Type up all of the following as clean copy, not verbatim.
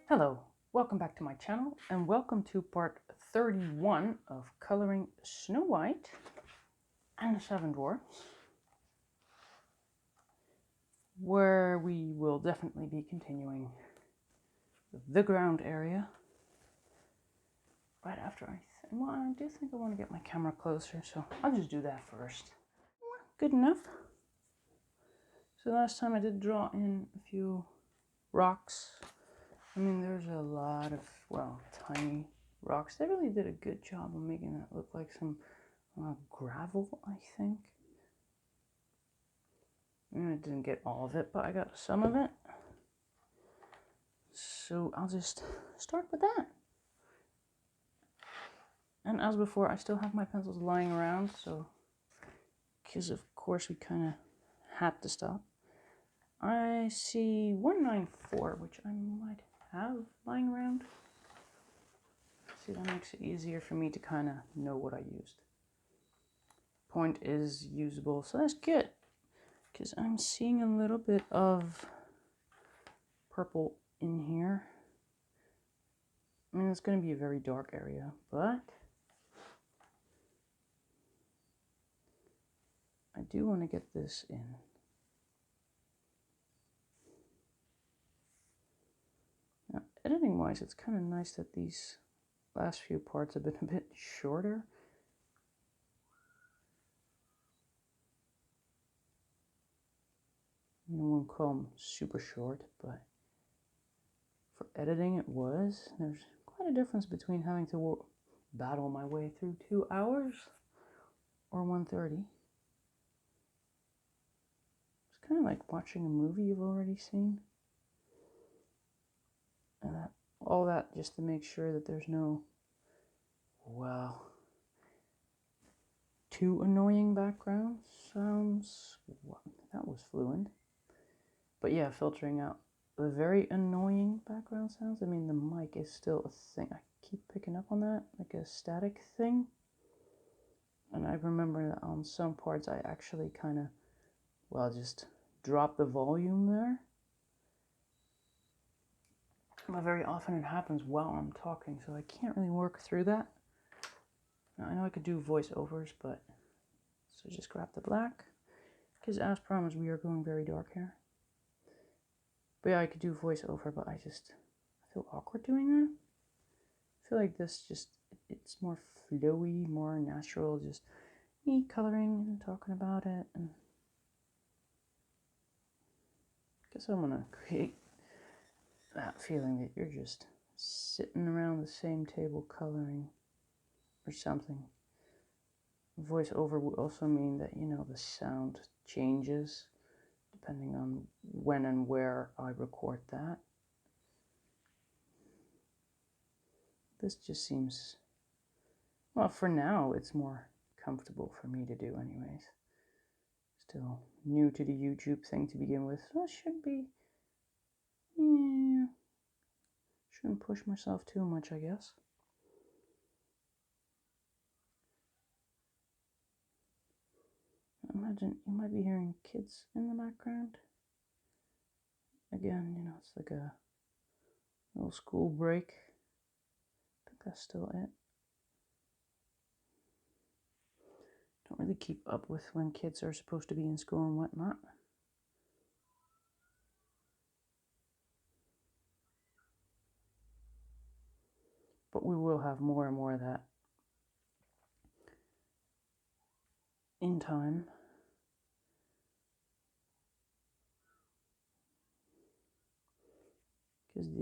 Hello, welcome back to my channel and welcome to part 31 of coloring Snow White and the Seven Dwarfs, where we will definitely be continuing the ground area right after I do think I want to get my camera closer, so I'll just do that first. Good enough. So last time I did draw in a few rocks. I mean, there's a lot of, well, tiny rocks. They really did a good job of making that look like some gravel, I think. And I didn't get all of it, but I got some of it. So I'll just start with that. And as before, I still have my pencils lying around, so because of course we kind of had to stop. I see 194, which I might have lying around. See, that makes it easier for me to kind of know what I used. Point is usable, so that's good. Because I'm seeing a little bit of purple in here. I mean, it's going to be a very dark area, but I do want to get this in. Now, editing wise, it's kind of nice that these last few parts have been a bit shorter. I won't call them super short, but for editing it was. There's quite a difference between having to battle my way through 2 hours or 1:30. It's kind of like watching a movie you've already seen. And all that just to make sure that there's no, well, too annoying background sounds. That was fluent. But yeah, filtering out the very annoying background sounds. I mean, the mic is still a thing. I keep picking up on that, like a static thing. And I remember that on some parts I actually kind of, well, just drop the volume there. But very often it happens while I'm talking, so I can't really work through that. Now, I know I could do voiceovers, but so just grab the black, because as promised, we are going very dark here. But yeah, I could do voiceover, but I feel awkward doing that. I feel like this it's more flowy, more natural, just me coloring and talking about it. And I guess I'm gonna create that feeling that you're just sitting around the same table coloring or something. Voiceover would also mean that, you know, the sound changes depending on when and where I record that. This just seems, well, for now, it's more comfortable for me to do anyways. Still new to the YouTube thing to begin with, so it should be, yeah, shouldn't push myself too much, I guess. Imagine you might be hearing kids in the background. Again, you know, it's like a little school break. I think that's still it. Don't really keep up with when kids are supposed to be in school and whatnot. But we will have more and more of that in time. Because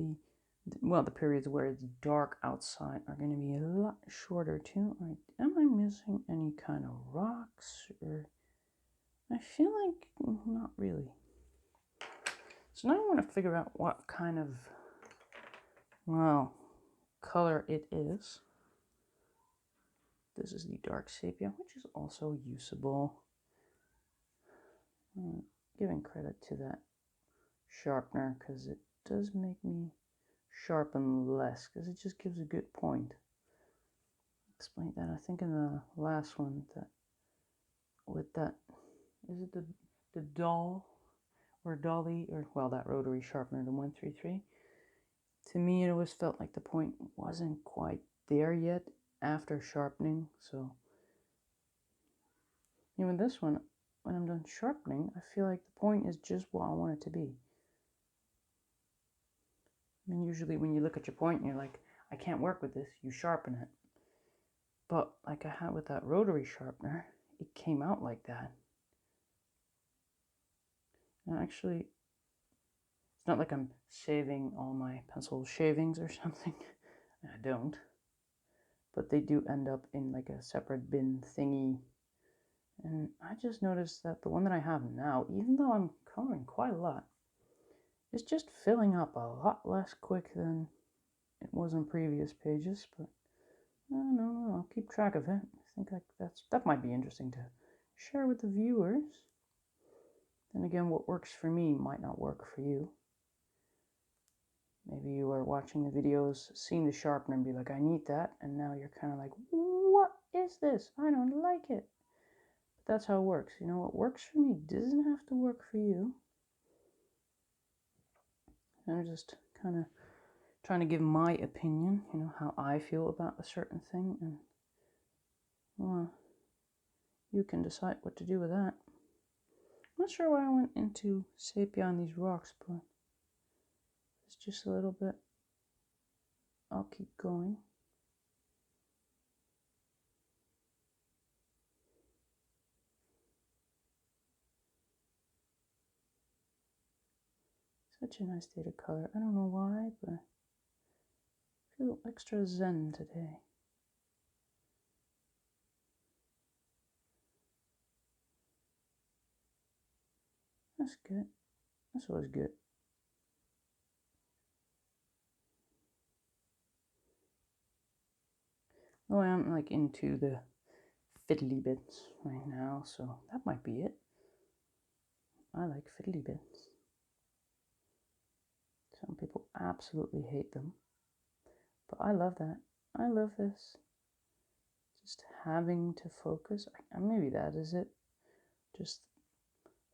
the periods where it's dark outside are going to be a lot shorter too. Am I missing any kind of rocks? Or I feel like not really. So now I want to figure out what kind of, well, color it is. This is the dark sepia, which is also usable. Giving credit to that sharpener, because it does make me sharpen less, because it just gives a good point. Explained that, I think, in the last one, that with that, is it the doll or dolly, or well, that rotary sharpener, the 133, to me, it always felt like the point wasn't quite there yet after sharpening. So even this one, when I'm done sharpening, I feel like the point is just what I want it to be. And usually when you look at your point and you're like, I can't work with this, you sharpen it. But like I had with that rotary sharpener, it came out like that. And actually, it's not like I'm saving all my pencil shavings or something. I don't. But they do end up in like a separate bin thingy. And I just noticed that the one that I have now, even though I'm coloring quite a lot, is just filling up a lot less quick than it was on previous pages. But I don't know, I'll keep track of it. I think that might be interesting to share with the viewers. Then again, what works for me might not work for you. Maybe you are watching the videos, seeing the sharpener and be like, I need that. And now you're kind of like, what is this? I don't like it. But that's how it works. You know, what works for me doesn't have to work for you. I'm just kind of trying to give my opinion, you know, how I feel about a certain thing. And, well, you can decide what to do with that. I'm not sure why I went into sepia on these rocks, but it's just a little bit. I'll keep going. Such a nice day to color. I don't know why, but I feel extra zen today. That's good. That's always good. Oh, I am like into the fiddly bits right now, so that might be it. I like fiddly bits. Some people absolutely hate them, but I love that. I love this. Just having to focus. Maybe that is it. Just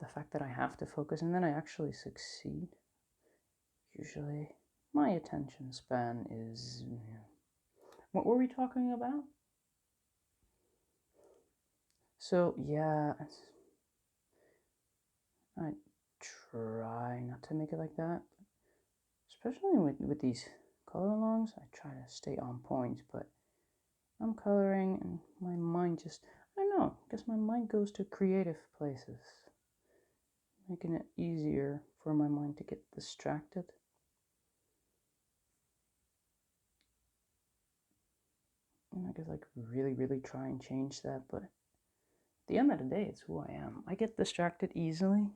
the fact that I have to focus and then I actually succeed. Usually my attention span is... What were we talking about? So yeah, I try not to make it like that. Especially with these color alongs, I try to stay on point, but I'm coloring and my mind just, I don't know, I guess my mind goes to creative places, making it easier for my mind to get distracted. And I could like really try and change that, but at the end of the day, it's who I am. I get distracted easily.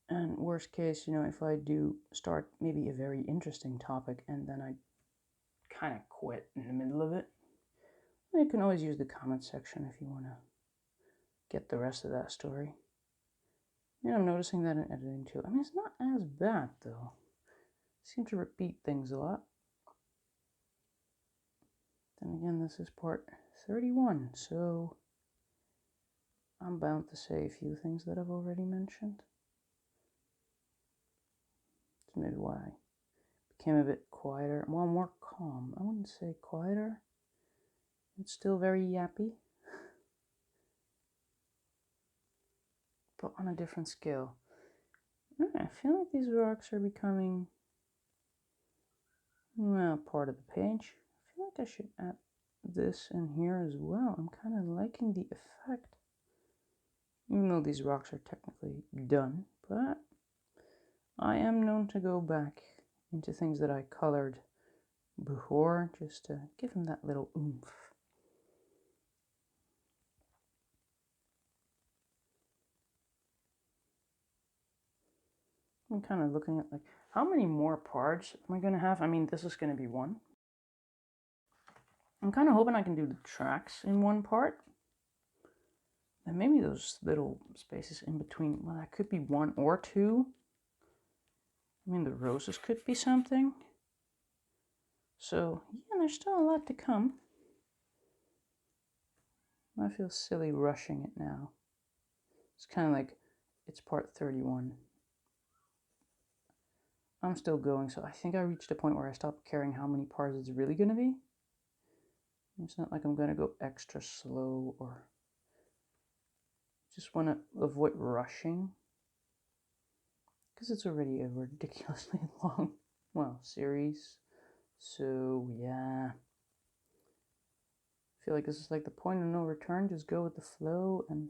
And worst case, you know, if I do start maybe a very interesting topic and then I kind of quit in the middle of it, you can always use the comment section if you want to get the rest of that story. Yeah, I'm noticing that in editing too. I mean, it's not as bad though. I seem to repeat things a lot. Then again, this is part 31, so I'm bound to say a few things that I've already mentioned. That's maybe why I became a bit quieter. Well, more calm. I wouldn't say quieter. It's still very yappy, but on a different scale. I feel like these rocks are becoming, well, part of the page. I feel like I should add this in here as well. I'm kind of liking the effect. Even though these rocks are technically done, but I am known to go back into things that I colored before just to give them that little oomph. I'm kind of looking at like, how many more parts am I going to have? I mean, this is going to be one. I'm kind of hoping I can do the tracks in one part. And maybe those little spaces in between, well, that could be one or two. I mean, the roses could be something. So, yeah, there's still a lot to come. I feel silly rushing it now. It's kind of like, it's part 31. I'm still going, so I think I reached a point where I stopped caring how many parts it's really going to be. It's not like I'm going to go extra slow or just want to avoid rushing, because it's already a ridiculously long, well, series. So yeah, I feel like this is like the point of no return. Just go with the flow and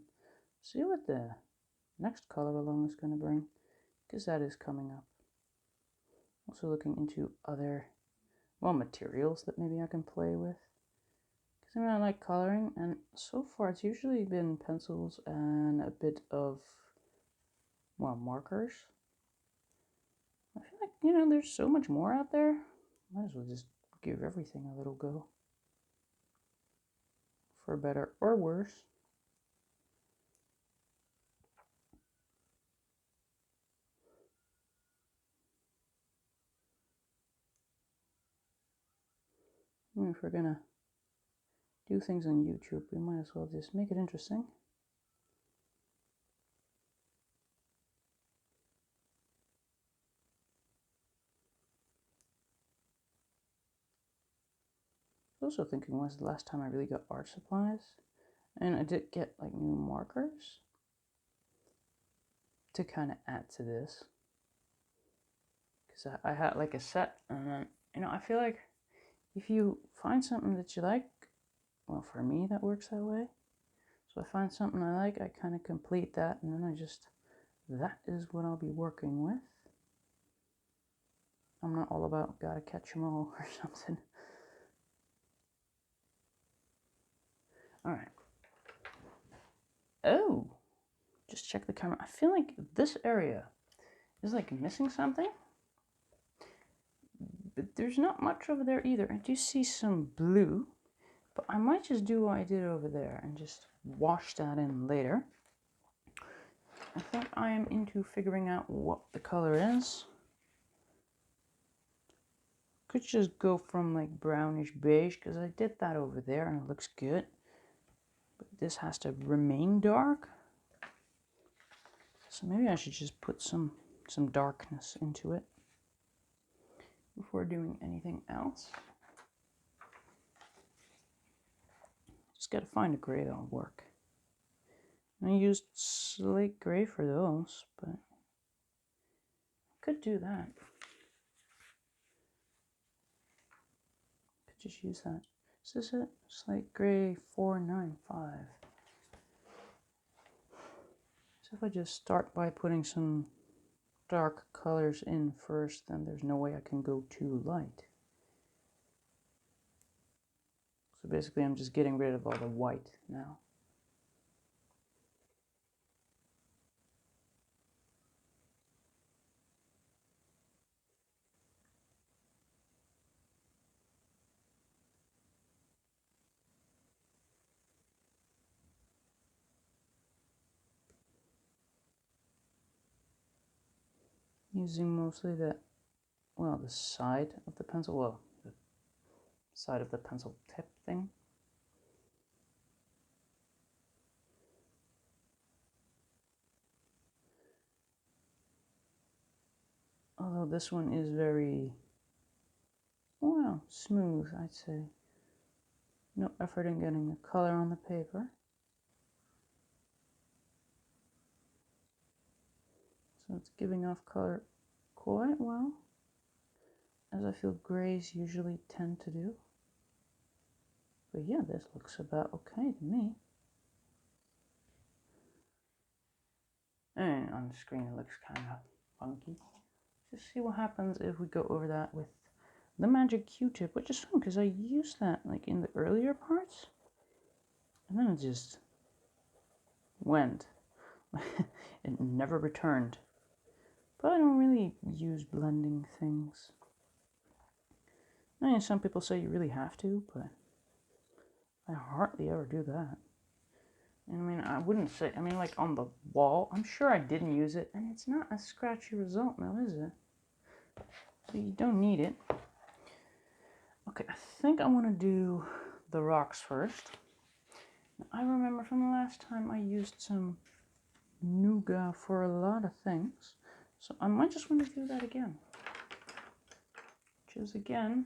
see what the next color along is going to bring, because that is coming up. Also looking into other, well, materials that maybe I can play with, because I mean, I like coloring, and so far it's usually been pencils and a bit of, well, markers. I feel like, you know, there's so much more out there. Might as well just give everything a little go, for better or worse. I mean, if we're gonna do things on YouTube, we might as well just make it interesting. I was also thinking, when's the last time I really got art supplies? And I did get like new markers to kind of add to this, because I had like a set, and then, you know, I feel like if you find something that you like, well, for me that works that way. So I find something I like, I kind of complete that, and then I just, that is what I'll be working with. I'm not all about gotta catch them all or something. Alright. Oh, just check the camera. I feel like this area is like missing something, but there's not much over there either. I do see some blue, but I might just do what I did over there and just wash that in later. I think I am into figuring out what the color is. Could just go from like brownish beige, because I did that over there and it looks good. But this has to remain dark. So maybe I should just put some darkness into it before doing anything else. Just gotta find a gray that'll work. I used slate gray for those, but I could do that. Could just use that. Is this it? Slate gray 495. So if I just start by putting some dark colors in first, then there's no way I can go too light. So basically I'm just getting rid of all the white now. Using mostly the, well, the side of the pencil, well, the side of the pencil tip thing. Although this one is very, well, smooth, I'd say. No effort in getting the color on the paper. So it's giving off color quite well, as I feel grays usually tend to do. But yeah, this looks about okay to me. And on the screen it looks kind of funky. Just see what happens if we go over that with the magic Q-tip, which is fun because I used that like in the earlier parts, and then it just went. It never returned. But I don't really use blending things. I mean, some people say you really have to, but I hardly ever do that. And I mean, I wouldn't say, I mean, like on the wall, I'm sure I didn't use it, and it's not a scratchy result now, is it? So you don't need it. Okay, I think I want to do the rocks first. I remember from the last time I used some nougat for a lot of things, so I might just want to do that again. which is, again,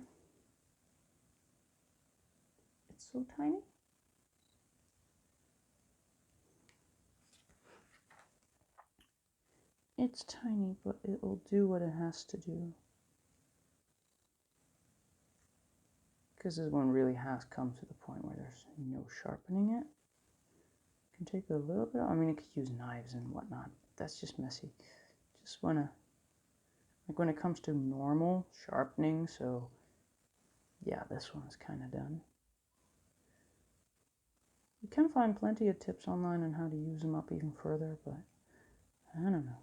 it's so tiny. It's tiny, but it'll do what it has to do. Because this one really has come to the point where there's no sharpening it. You can take a little bit, I mean, it could use knives and whatnot. That's just messy. Just want to, like when it comes to normal sharpening, so yeah, this one's kind of done. You can find plenty of tips online on how to use them up even further, but I don't know.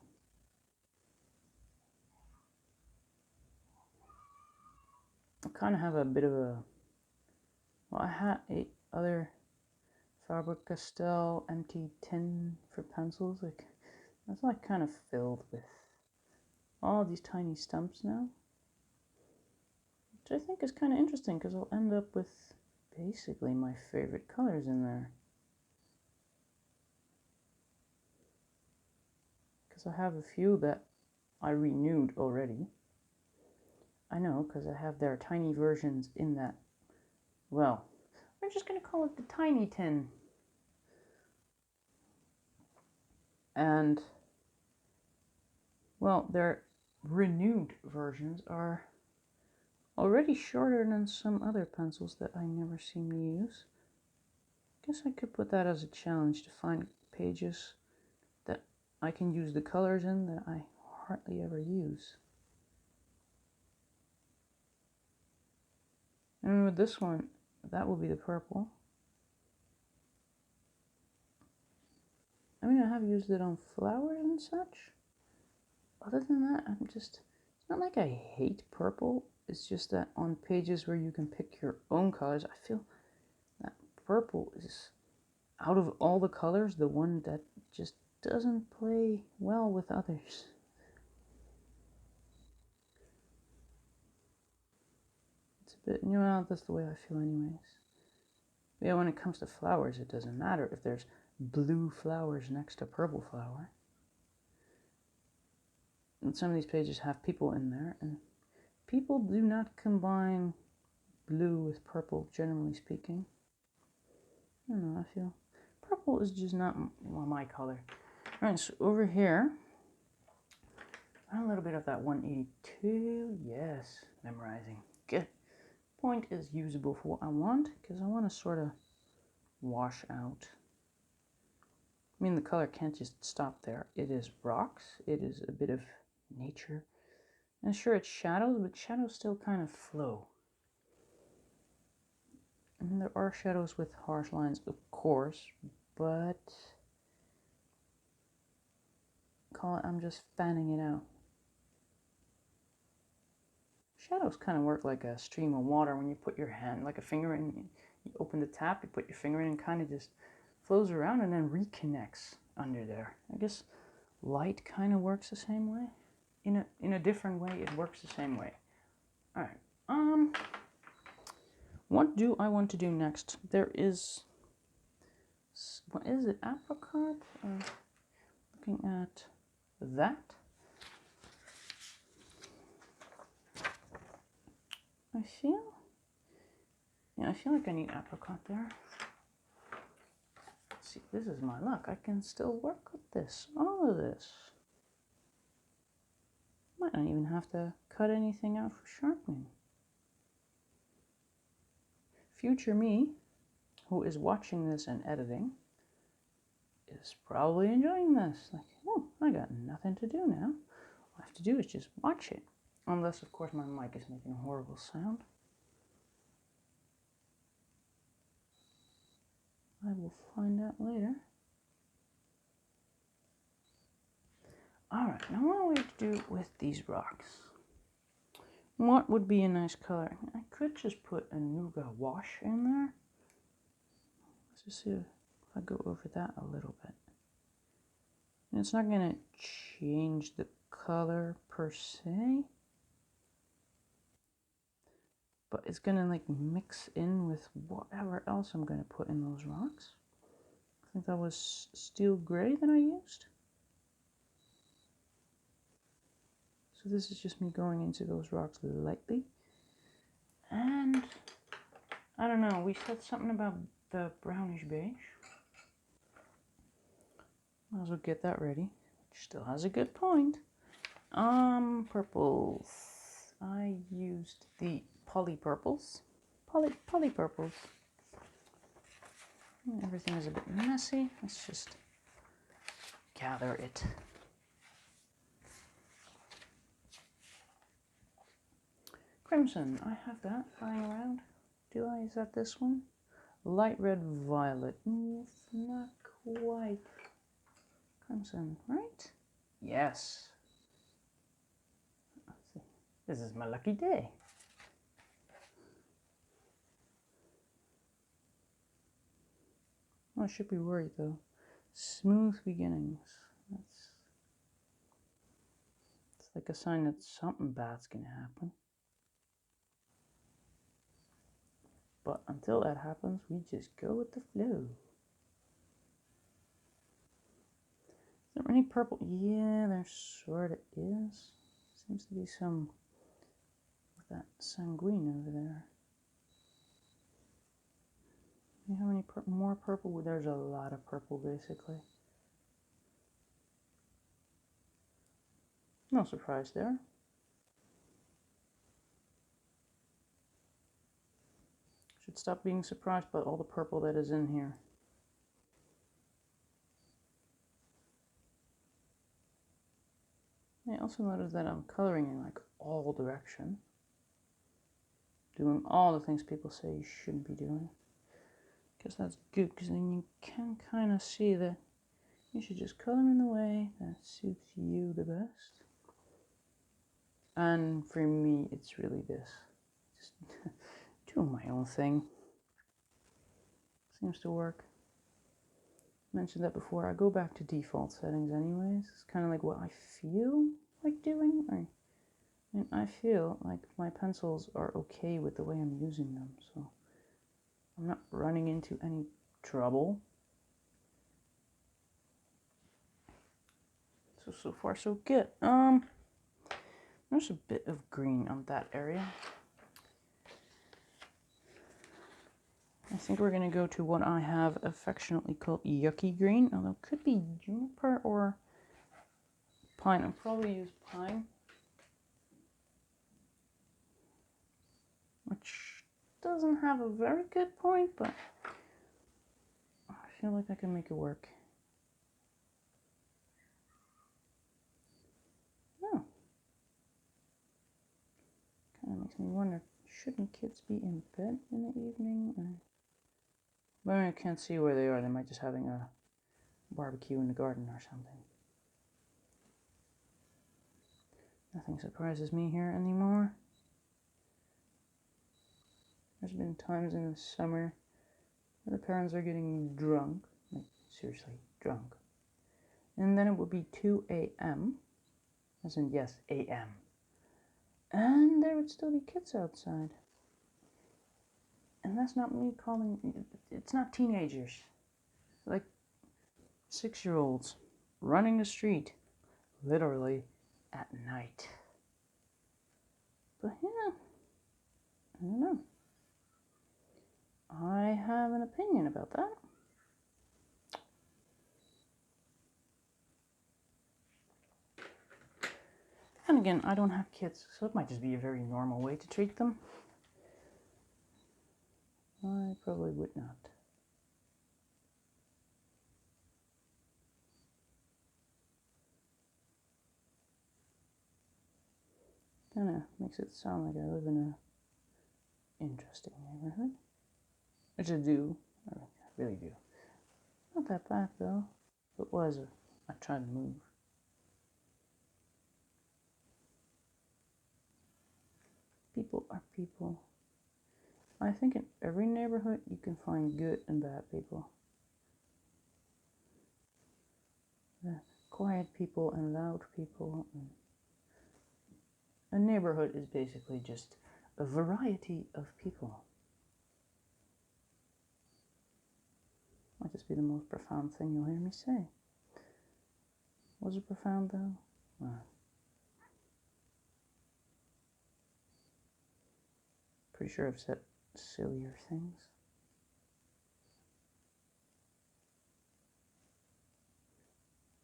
I kind of have a bit of a, well, I had a other Faber-Castell empty tin for pencils. Like, that's like kind of filled with all these tiny stumps now, which I think is kind of interesting because I'll end up with basically my favorite colors in there. Because I have a few that I renewed already. I know, because I have their tiny versions in that, well, we're just going to call it the tiny tin. And, well, their renewed versions are already shorter than some other pencils that I never seem to use. Guess I could put that as a challenge to find pages that I can use the colors in that I hardly ever use. And with this one, that will be the purple. I mean, I have used it on flowers and such. Other than that, it's not like I hate purple. It's just that on pages where you can pick your own colors, I feel that purple is, out of all the colors, the one that just doesn't play well with others. It's a bit, you know, that's the way I feel anyways. But yeah, when it comes to flowers, it doesn't matter if there's blue flowers next to purple flower. And some of these pages have people in there, and people do not combine blue with purple, generally speaking. I don't know, I feel purple is just not my color. Alright, so over here, a little bit of that 182, yes, memorizing, good. Point is usable for what I want, because I want to sort of wash out. I mean, the color can't just stop there. It is rocks, it is a bit of nature. And sure, it's shadows, but shadows still kind of flow. And there are shadows with harsh lines, of course, but call it, I'm just fanning it out. Shadows kind of work like a stream of water when you put your hand, like a finger in, you open the tap, you put your finger in, and kind of just flows around and then reconnects under there. I guess light kind of works the same way. In a different way, it works the same way. All right. What do I want to do next? There is, what is it, apricot? Looking at that. I feel like I need apricot there. Let's see, this is my luck. I can still work with this, all of this. Might not even have to cut anything out for sharpening. Future me, who is watching this and editing, is probably enjoying this. Like, oh, I got nothing to do now. All I have to do is just watch it. Unless, of course, my mic is making a horrible sound. I will find out later. Alright, now what are we to do with these rocks? What would be a nice color? I could just put a nougat wash in there. Let's just see if I go over that a little bit. And it's not going to change the color per se, but it's going to like mix in with whatever else I'm going to put in those rocks. I think that was steel gray that I used. So this is just me going into those rocks lightly And I don't know, we said something about the brownish beige. Might as well get that ready. Still has a good point. Purples. I used the poly purples. Poly purples. Everything is a bit messy. Let's just gather it. Crimson. I have that lying around. Do I? Is that this one? Light red violet. Not quite crimson, right? Yes. This is my lucky day. I should be worried though. Smooth beginnings. It's like a sign that something bad's gonna happen. But until that happens, we just go with the flow. Is there any purple? Yeah, there sort of is. Seems to be some with that sanguine over there. You have any more purple? Well, there's a lot of purple, basically. No surprise there. Should stop being surprised by all the purple that is in here. I also noticed that I'm coloring in like all direction. Doing all the things people say you shouldn't be doing. Because that's good, because then you can kind of see that you should just color in the way that suits you the best. And for me, it's really this. Just doing my own thing. Seems to work. Mentioned that before. I go back to default settings anyways. It's kind of like what I feel like doing. I feel like my pencils are okay with the way I'm using them, so I'm not running into any trouble. So far so good. There's a bit of green on that area. I think we're going to go to what I have affectionately called Yucky Green, although it could be juniper or pine. I'll probably use pine, which doesn't have a very good point, but I feel like I can make it work. Oh. Kind of makes me wonder, shouldn't kids be in bed in the evening? But I can't see where they are. They might just having a barbecue in the garden or something. Nothing surprises me here anymore. There's been times in the summer where the parents are getting drunk, like seriously drunk. And then it would be 2 a.m., as in yes, a.m. And there would still be kids outside. And that's not me calling, it's not teenagers. Like 6-year-olds running the street, literally at night. But yeah, I don't know. I have an opinion about that. And again, I don't have kids, so it might just be a very normal way to treat them. I probably would not. Kind of makes it sound like I live in a interesting neighborhood. Which I do. I really do. Not that bad though. If it was, I'd try to move. People are people. I think in every neighborhood you can find good and bad people. The quiet people and loud people. A neighborhood is basically just a variety of people. Might just be the most profound thing you'll hear me say. Was it profound though? pretty sure I've set sillier things.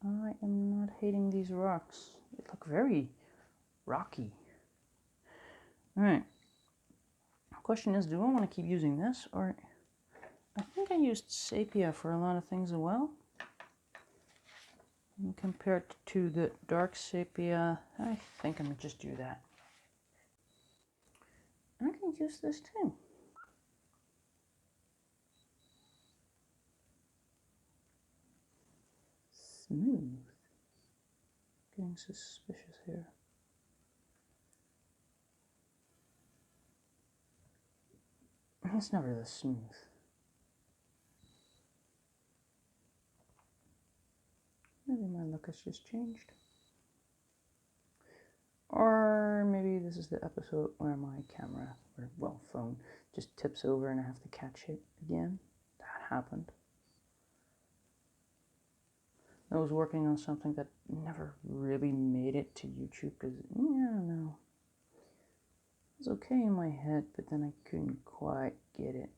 I am not hating these rocks. They look very rocky. Alright. Question is, do I want to keep using this, or I think I used sepia for a lot of things as well. And compared to the dark sepia, I think I'm going to just do that. And I can use this too. Smooth. Getting suspicious here. It's never this smooth. Maybe my look has just changed. Or maybe this is the episode where my camera, or well, phone, just tips over and I have to catch it again. That happened. I was working on something that never really made it to YouTube because, I don't know. It was okay in my head, but then I couldn't quite get it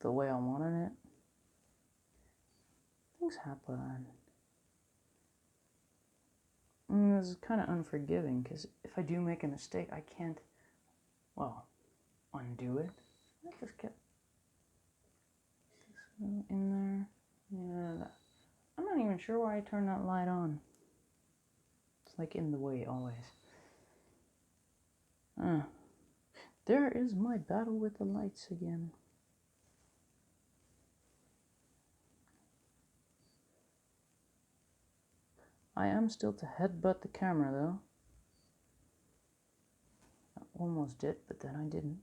the way I wanted it. Things happen. And this is kind of unforgiving because if I do make a mistake, I can't, well, undo it. I just get this in there. Yeah, I'm not even sure why I turned that light on. It's like in the way always. There is my battle with the lights again. I am still to headbutt the camera though. I almost did, but then I didn't.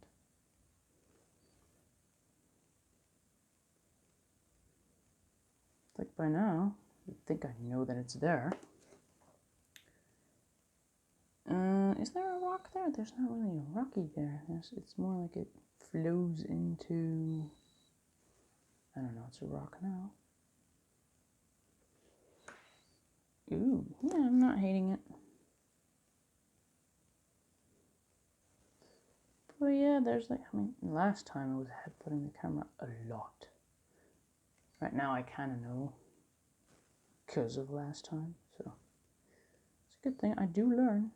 Like by now, you'd think I know that it's there. Is there a rock there? There's not really a rocky there. It's more like it flows into, I don't know, it's a rock now. Ooh, yeah, I'm not hating it. But yeah, there's like, I mean, last time I was headbutting the camera a lot. Right now I kind of know because of last time, so it's a good thing. I do learn.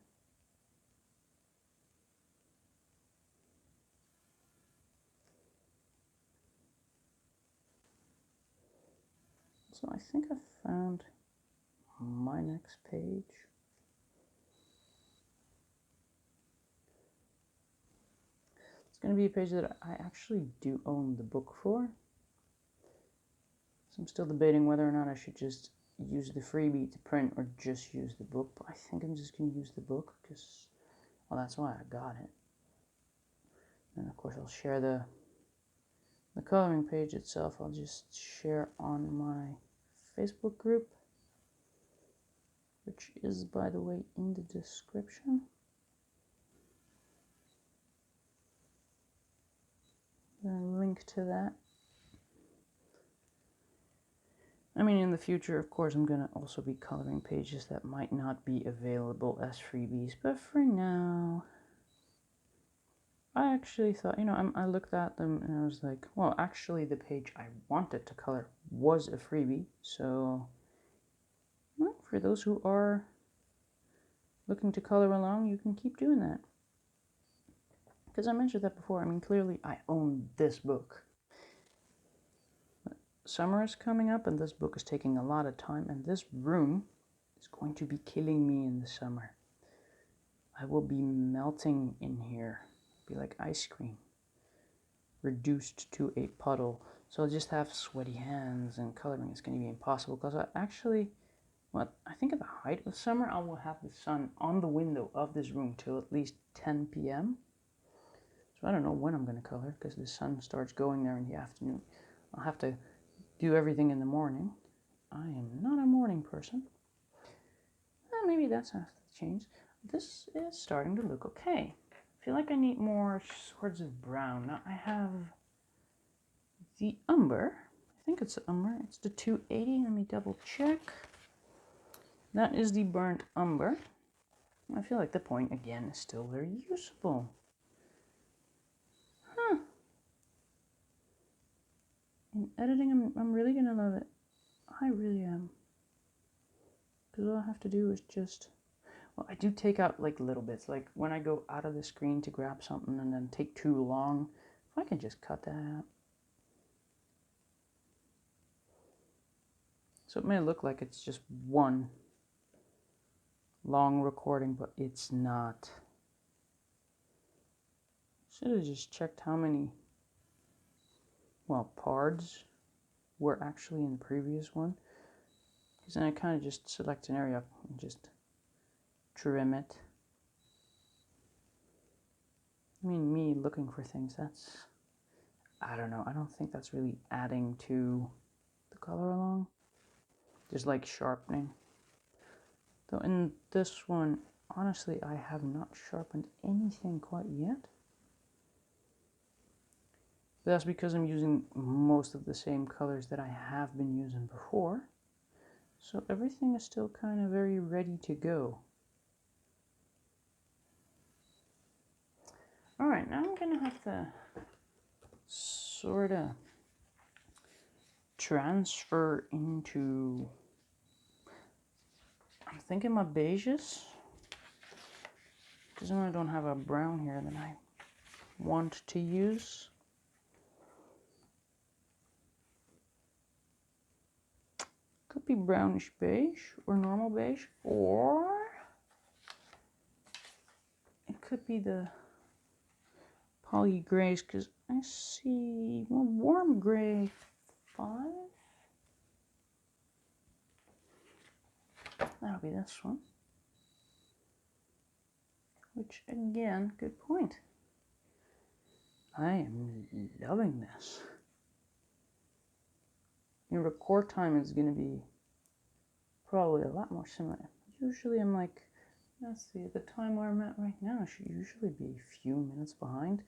So I think I found my next page. It's going to be a page that I actually do own the book for. So I'm still debating whether or not I should just use the freebie to print or just use the book. But I think I'm just going to use the book because, well, that's why I got it. And of course I'll share the coloring page itself. I'll just share on my Facebook group, which is, by the way, in the description. A link to that. I mean, in the future, of course, I'm going to also be coloring pages that might not be available as freebies, but for now, I actually thought, I looked at them and I was like, well, actually, the page I wanted to color was a freebie, so, well, for those who are looking to color along, you can keep doing that. Because I mentioned that before, I mean, clearly, I own this book. Summer is coming up and this book is taking a lot of time, and this room is going to be killing me in the summer. I will be melting in here, be like ice cream, reduced to a puddle. So I'll just have sweaty hands, and coloring is going to be impossible because I think at the height of summer I will have the sun on the window of this room till at least 10 p.m. So I don't know when I'm going to color because the sun starts going there in the afternoon. I'll have to do everything in the morning. I am not a morning person. Well, maybe that's has to change. This is starting to look okay. I feel like I need more sorts of brown. Now I have the umber. I think it's the umber. It's the 280. Let me double check. That is the burnt umber. I feel like the point again is still very useful. in editing, I'm really gonna love it. I really am. Because all I have to do is just, well, I do take out like little bits, like when I go out of the screen to grab something and then take too long, if I can just cut that out. So it may look like it's just one long recording, but it's not. Should have just checked how many, well, parts were actually in the previous one. Because then I kind of just select an area and just trim it. I mean, me looking for things, that's, I don't know, I don't think that's really adding to the color along. Just like sharpening. Though in this one, honestly, I have not sharpened anything quite yet. But that's because I'm using most of the same colors that I have been using before. So everything is still kind of very ready to go. Alright, now I'm going to have to sort of transfer into, I'm thinking my beiges, because then I don't have a brown here that I want to use. Could be brownish beige or normal beige, or it could be the poly grays, because I see, well, warm gray 5. That'll be this one. Which, again, good point. I am loving this. Your record time is going to be probably a lot more similar. Usually I'm like, let's see, the time where I'm at right now should usually be a few minutes behind.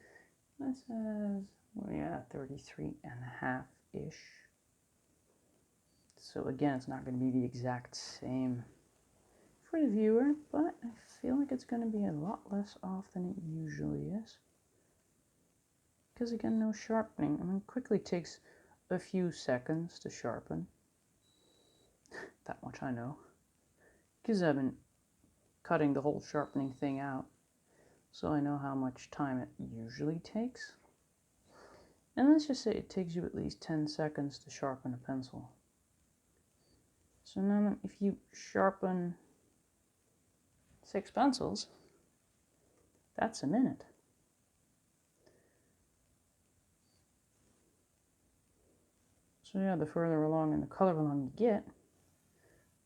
That says, well, yeah, 33 and a half-ish. So again, it's not going to be the exact same for the viewer, but I feel like it's going to be a lot less off than it usually is. Because again, no sharpening. I mean, it quickly takes a few seconds to sharpen. That much I know. Because I've been cutting the whole sharpening thing out. So I know how much time it usually takes. And let's just say it takes you at least 10 seconds to sharpen a pencil. So now if you sharpen 6 pencils, that's a minute. So yeah, the further along in the color along you get,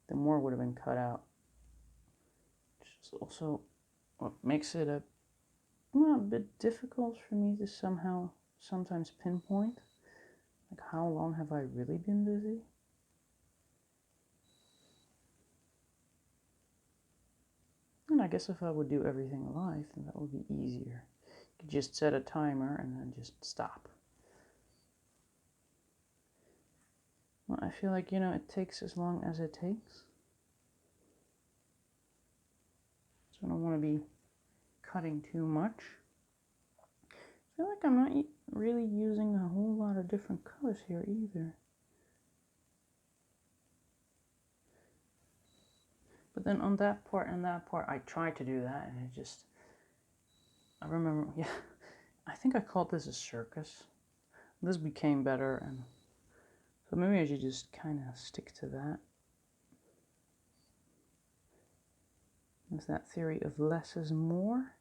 the more would have been cut out. Which is also what makes it a bit difficult for me to sometimes pinpoint. Like, how long have I really been busy? And I guess if I would do everything live, then that would be easier. You could just set a timer and then just stop. Well, I feel like, it takes as long as it takes. So I don't want to be cutting too much. I feel like I'm not really using a whole lot of different colors here either. But then on that part and that part, I tried to do that, and it just, I remember, yeah, I think I called this a circus. This became better, and so maybe I should just kind of stick to that. There's that theory of less is more.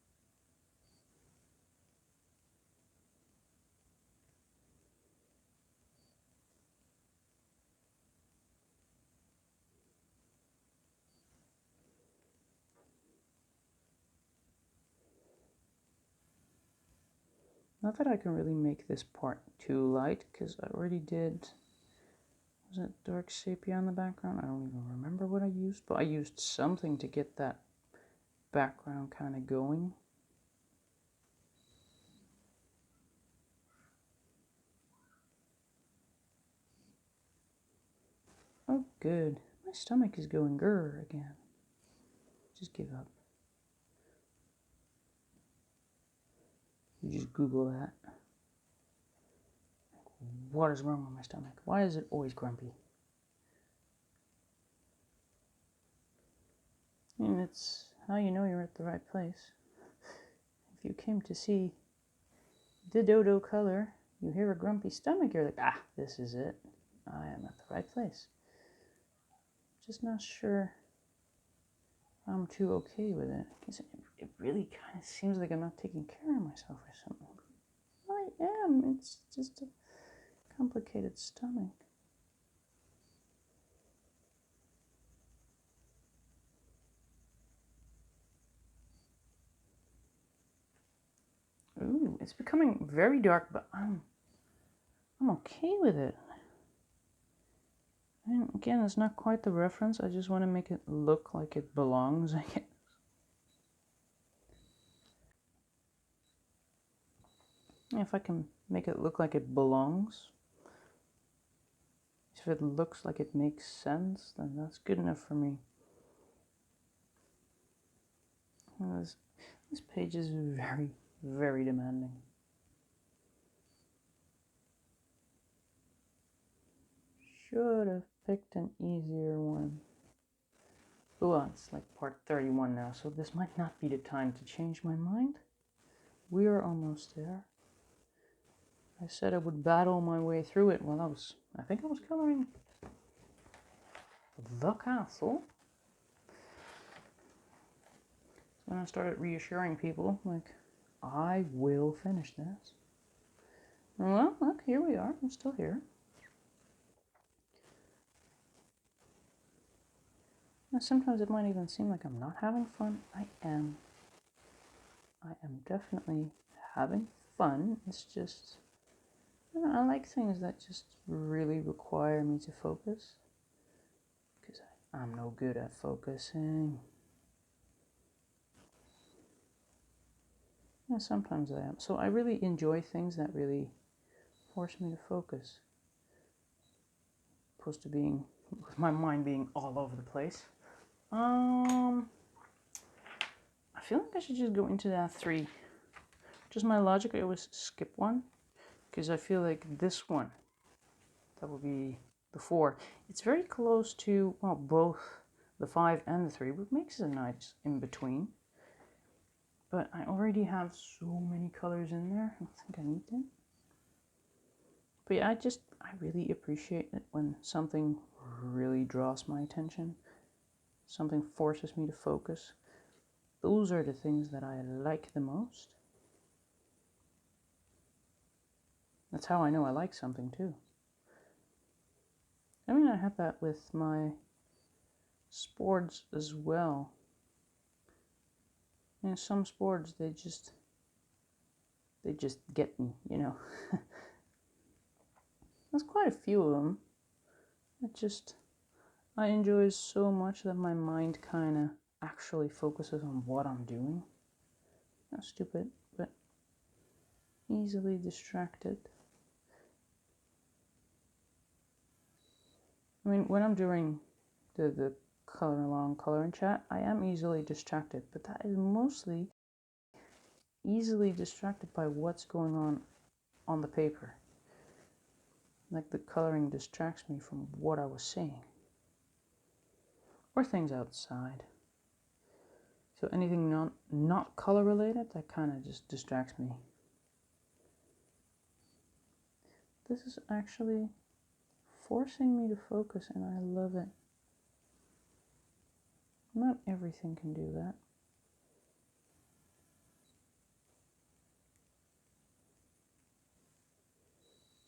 Not that I can really make this part too light, because I already did, was it dark sepia on the background? I don't even remember what I used, but I used something to get that background kind of going. Oh, good. My stomach is going grrr again. Just give up. You just Google that. what is wrong with my stomach? Why is it always grumpy? And it's how you know you're at the right place. If you came to see the dodo color, you hear a grumpy stomach, you're like, ah, this is it. I am at the right place. Just not sure I'm too okay with it. Because it really kind of seems like I'm not taking care of myself or something. I am. It's just a complicated stomach. Ooh, it's becoming very dark, but I'm okay with it. And again, it's not quite the reference. I just want to make it look like it belongs, I guess. If I can make it look like it belongs, if it looks like it makes sense, then that's good enough for me. This page is very, very demanding. Should have picked an easier one. Well, it's like part 31 now, so this might not be the time to change my mind. We are almost there. I said I would battle my way through it while I think I was coloring the castle. When I started reassuring people, like, I will finish this. Well, look, here we are. I'm still here. Now, sometimes it might even seem like I'm not having fun. I am. I am definitely having fun. It's just, I like things that just really require me to focus. Because I'm no good at focusing. Yeah, sometimes I am. So I really enjoy things that really force me to focus. Opposed to being, with my mind being all over the place. I feel like I should just go into that 3. Just my logic, I always skip one. Because I feel like this one, that would be the 4. It's very close to, well, both the 5 and the 3, but makes it a nice in between. But I already have so many colors in there, I don't think I need them. But yeah, I really appreciate it when something really draws my attention. Something forces me to focus. Those are the things that I like the most. That's how I know I like something too. I mean, I had that with my sports as well. And some sports, they just get me, you know. There's quite a few of them. I enjoy so much that my mind kind of actually focuses on what I'm doing. Not stupid, but easily distracted. I mean, when I'm doing the color along, color and chat, I am easily distracted, but that is mostly easily distracted by what's going on the paper. Like the coloring distracts me from what I was saying. Or things outside. So anything not color related, that kind of just distracts me. This is actually forcing me to focus, and I love it. Not everything can do that.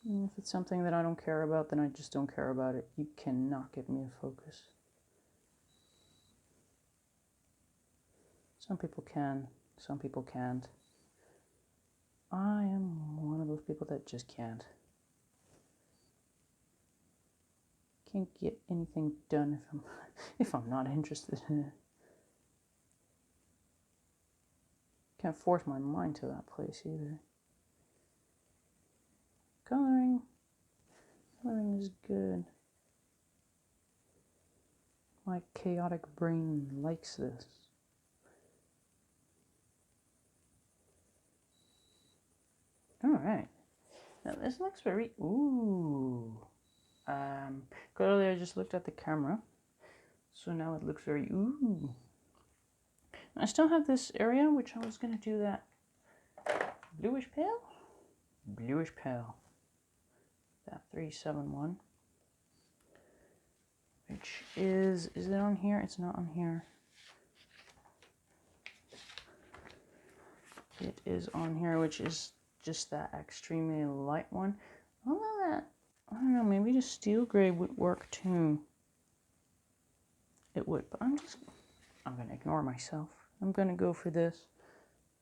And if it's something that I don't care about, then I just don't care about it. You cannot get me to focus. Some people can, some people can't. I am one of those people that just can't. Can't get anything done if I'm not interested in it. Can't force my mind to that place either. Coloring is good. My chaotic brain likes this. Alright. Now, this looks very, ooh. Clearly I just looked at the camera, so now it looks very, ooh. I still have this area, which I was going to do that bluish pale? Bluish pale. That 371. Which is it on here? It's not on here. It is on here, which is just that extremely light one. Although that, I don't know, maybe the steel gray would work too. It would, but I'm going to ignore myself. I'm going to go for this.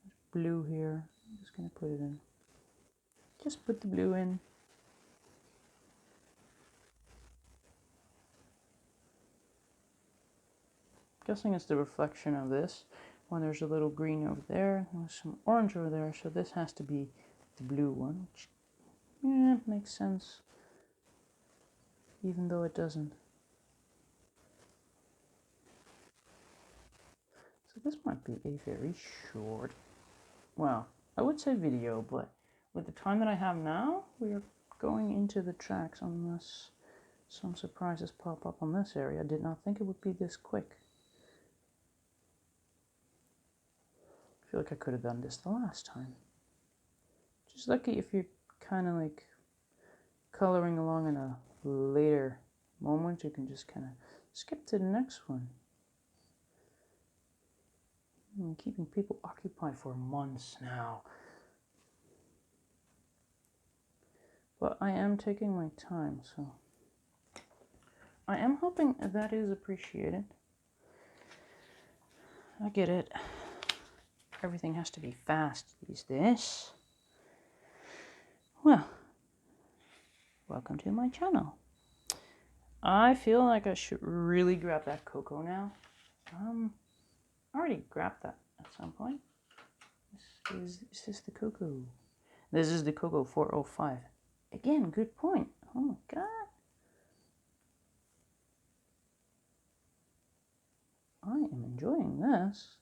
There's blue here. I'm just going to put it in. Just put the blue in. Guessing it's the reflection of this. When there's a little green over there, there's some orange over there, so this has to be the blue one, which, yeah, makes sense, even though it doesn't. So this might be a very short, well, I would say video, but with the time that I have now, we are going into the tracks unless some surprises pop up on this area. I did not think it would be this quick. I feel like I could have done this the last time. Just lucky if you're kind of like coloring along in a later moment, you can just kind of skip to the next one. I'm keeping people occupied for months now. But I am taking my time, so I am hoping that is appreciated. I get it. Everything has to be fast these days. Well, welcome to my channel. I feel like I should really grab that cocoa now. I already grabbed that at some point. Is this the cocoa? This is the cocoa 405. Again, good point. Oh my god. I am enjoying this.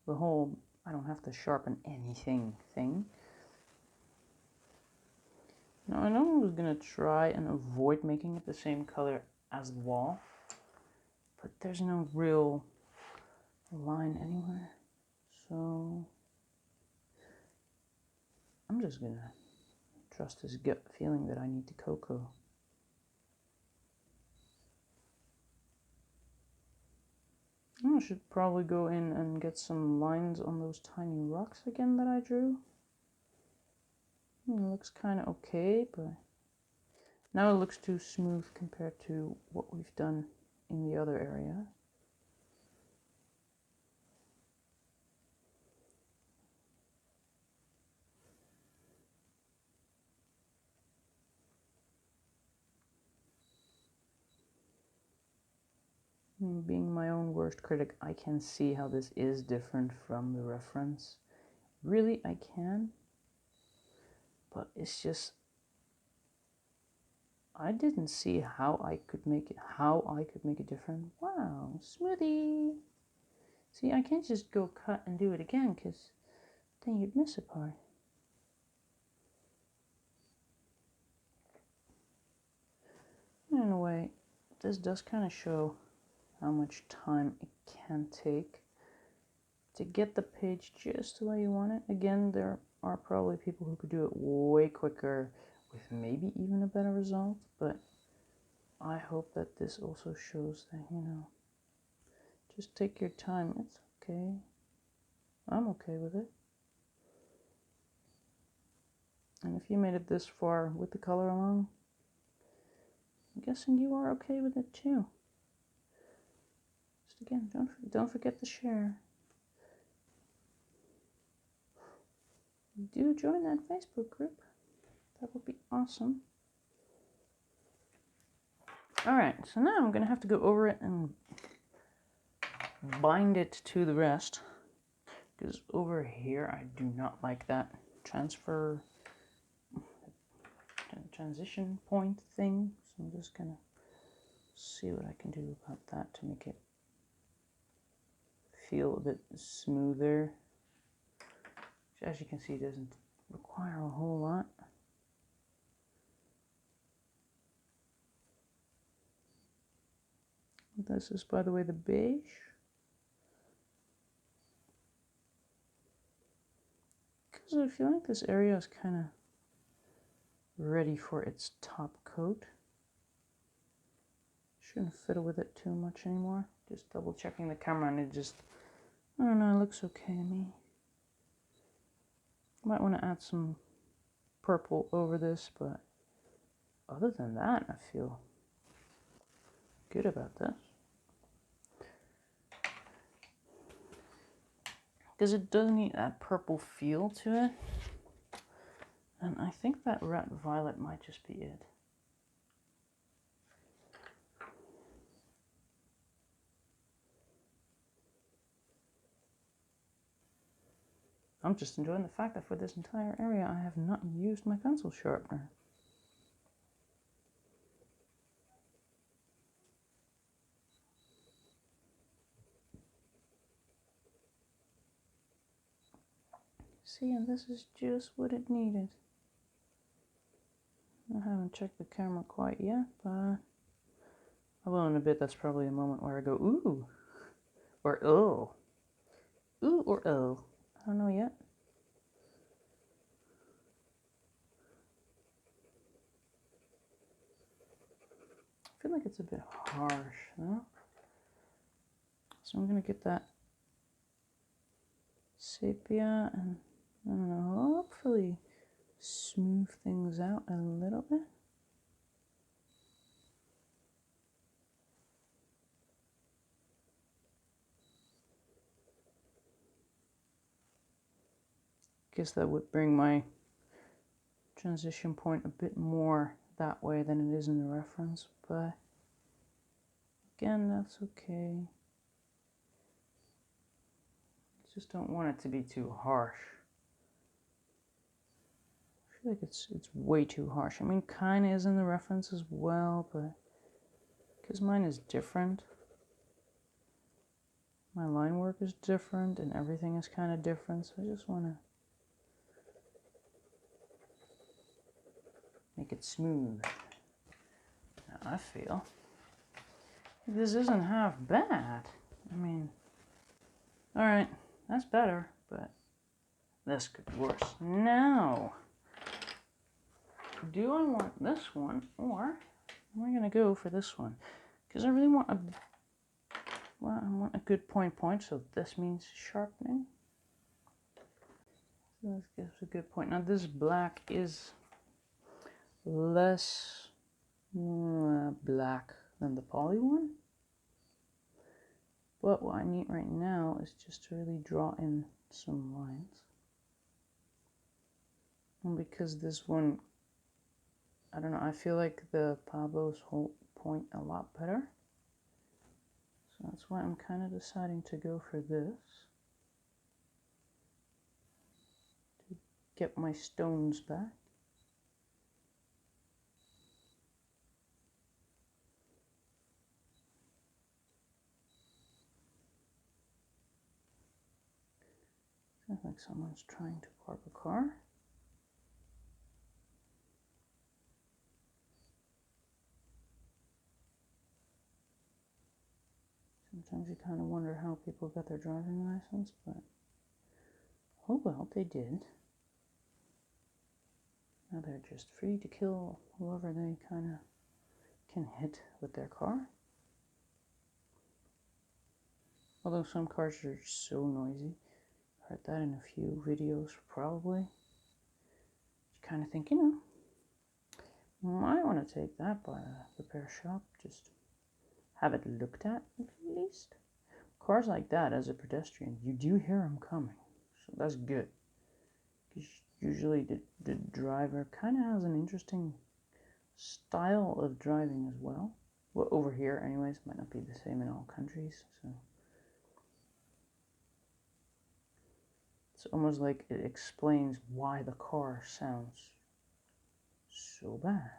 The whole I don't have to sharpen anything thing. Now I know I was going to try and avoid making it the same color as the wall, but there's no real line anywhere. So I'm just going to trust this gut feeling that I need the cocoa. I should probably go in and get some lines on those tiny rocks again that I drew. It looks kind of okay, but now it looks too smooth compared to what we've done in the other area. Being my own worst critic, I can see how this is different from the reference. Really, I can. But it's just, I didn't see how I could make it different. Wow, smoothie. See, I can't just go cut and do it again, because then you'd miss a part. In a way, this does kind of show how much time it can take to get the page just the way you want it. Again, there are probably people who could do it way quicker with maybe even a better result, but I hope that this also shows that, you know, just take your time. It's okay. I'm okay with it. And if you made it this far with the color along, I'm guessing you are okay with it too. Just again, don't forget to share. Do join that Facebook group. That would be awesome. Alright, so now I'm going to have to go over it and bind it to the rest. Because over here, I do not like that transition point thing. So I'm just going to see what I can do about that to make it feel a bit smoother. Which, as you can see, doesn't require a whole lot. This is, by the way, the beige. Because I feel like this area is kind of ready for its top coat. Shouldn't fiddle with it too much anymore. Just double checking the camera and it just, I don't know, it looks okay to me. Might want to add some purple over this, but other than that, I feel good about this. Because it does need that purple feel to it. And I think that red violet might just be it. I'm just enjoying the fact that for this entire area I have not used my pencil sharpener. See, and this is just what it needed. I haven't checked the camera quite yet, but I will in a bit. That's probably a moment where I go, ooh, or oh. Ooh or oh. I don't know yet. I feel like it's a bit harsh, though. So I'm going to get that sepia and, I don't know, hopefully smooth things out a little bit. Guess that would bring my transition point a bit more that way than it is in the reference, but again, that's okay. Just don't want it to be too harsh. I feel like it's way too harsh. I mean, kind of is in the reference as well, but because mine is different. My line work is different and everything is kind of different, so I just want to make it smooth. Now, I feel this isn't half bad. I mean, alright, that's better, but this could be worse. Now, do I want this one or am I going to go for this one? Because I really want a, well, I want a good point, so this means sharpening. So this gives a good point. Now this black is less black than the poly one. But what I need right now is just to really draw in some lines. And because this one, I don't know, I feel like the Pablo's whole point a lot better. So that's why I'm kind of deciding to go for this. To get my stones back. Sounds like someone's trying to park a car. Sometimes you kind of wonder how people got their driving license, but oh well, they did. Now they're just free to kill whoever they kind of can hit with their car. Although some cars are so noisy. Heard that in a few videos probably. You kind of think, you know, might want to take that by the repair shop, just have it looked at least. Cars like that, as a pedestrian, you do hear them coming, so that's good. Because usually the driver kind of has an interesting style of driving as well. Well, over here anyways, might not be the same in all countries, so it's almost like it explains why the car sounds so bad.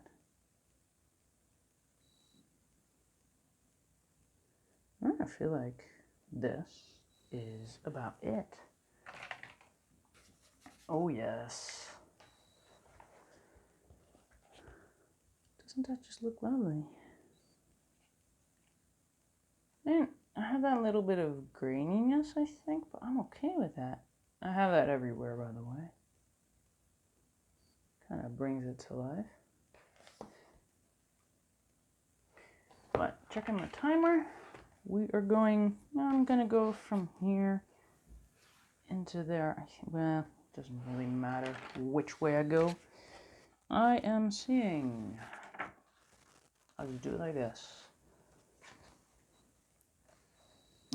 I feel like this is about it. Oh yes. Doesn't that just look lovely? And I have that little bit of graininess, I think, but I'm okay with that. I have that everywhere, by the way. Kind of brings it to life. But checking my timer, we are going, I'm going to go from here into there. Well, it doesn't really matter which way I go. I am seeing, I'll just do it like this.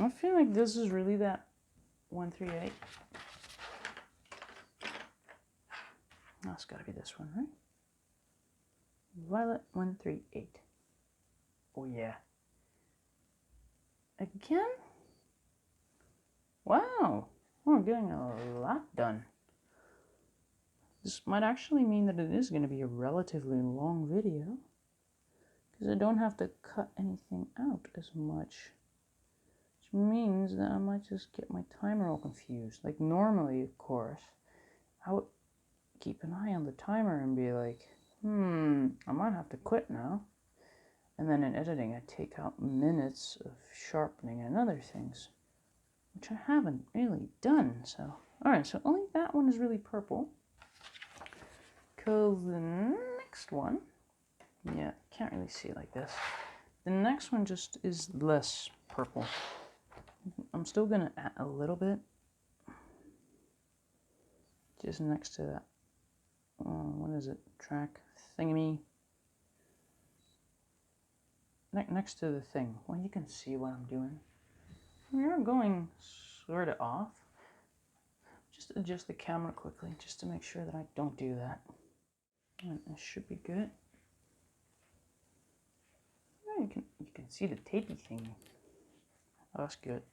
I feel like this is really that 138. That's got to be this one, right? Violet 138. Oh yeah. Again? Wow. We're getting a lot done. This might actually mean that it is going to be a relatively long video, because I don't have to cut anything out as much. Which means that I might just get my timer all confused. Like normally, of course, I would keep an eye on the timer and be like, I might have to quit now. And then in editing, I take out minutes of sharpening and other things, which I haven't really done. So, alright, so only that one is really purple. Because the next one, yeah, can't really see it like this. The next one just is less purple. I'm still going to add a little bit, just next to that, what is it, track thingy. Next to the thing. Well, you can see what I'm doing. We're going sort of off. Just adjust the camera quickly, just to make sure that I don't do that. And it should be good. Yeah, you can see the tapey thing. Oh, that's good.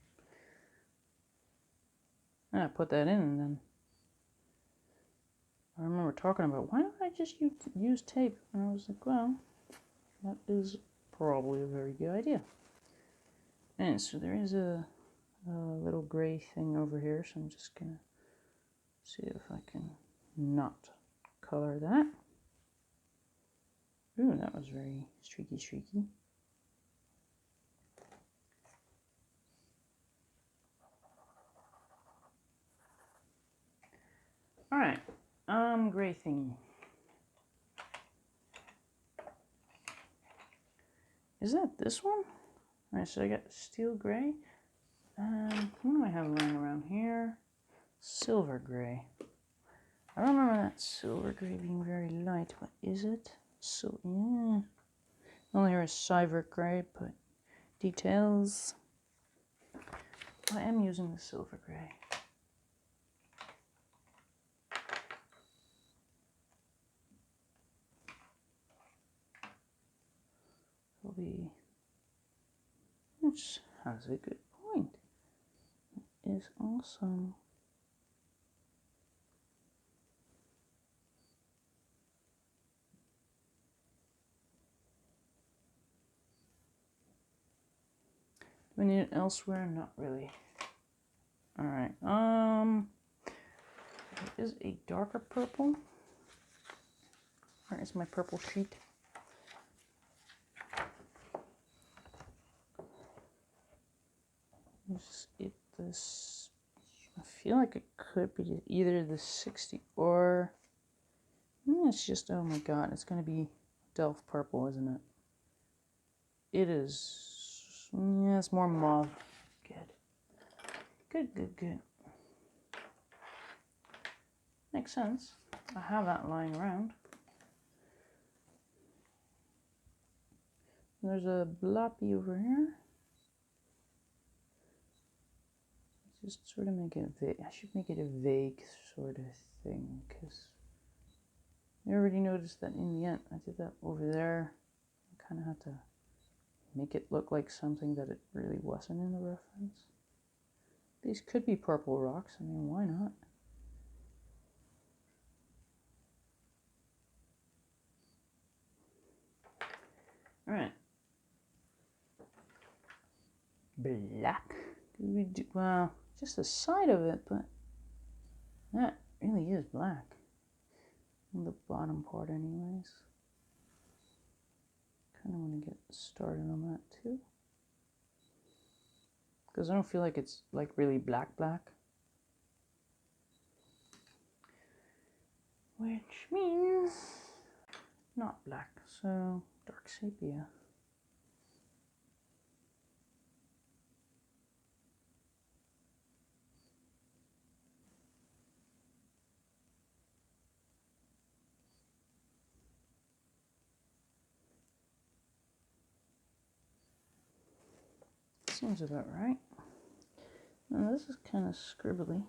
And I put that in, and then I remember talking about, why don't I just use tape? And I was like, well, that is probably a very good idea. And so there is a little gray thing over here, so I'm just gonna see if I can not color that. Ooh, that was very streaky. Alright, gray thingy. Is that this one? Alright, so I got steel gray. What do I have lying around here? Silver gray. I don't remember that silver gray being very light, but is it? So, yeah. Only here is silver gray, but details. I am using the silver gray. Which has a good point. It is awesome. Do we need it elsewhere? Not really. Alright, it is a darker purple. Where is my purple sheet? This, I feel like it could be either the 60 or, it's just, oh my god, it's going to be Delft purple, isn't it? It is, yeah, it's more mauve. Good. Makes sense. I have that lying around. There's a bloppy over here. Just sort of make it vague. I should make it a vague sort of thing, because you already noticed that in the end I did that over there. I kind of had to make it look like something that it really wasn't in the reference. These could be purple rocks. I mean, why not? Alright. Black. We do, well, just the side of it, but that really is black. On the bottom part anyways. Kind of want to get started on that too. because I don't feel like it's like really black. Which means not black, so dark sepia. Seems about right. Now this is kind of scribbly.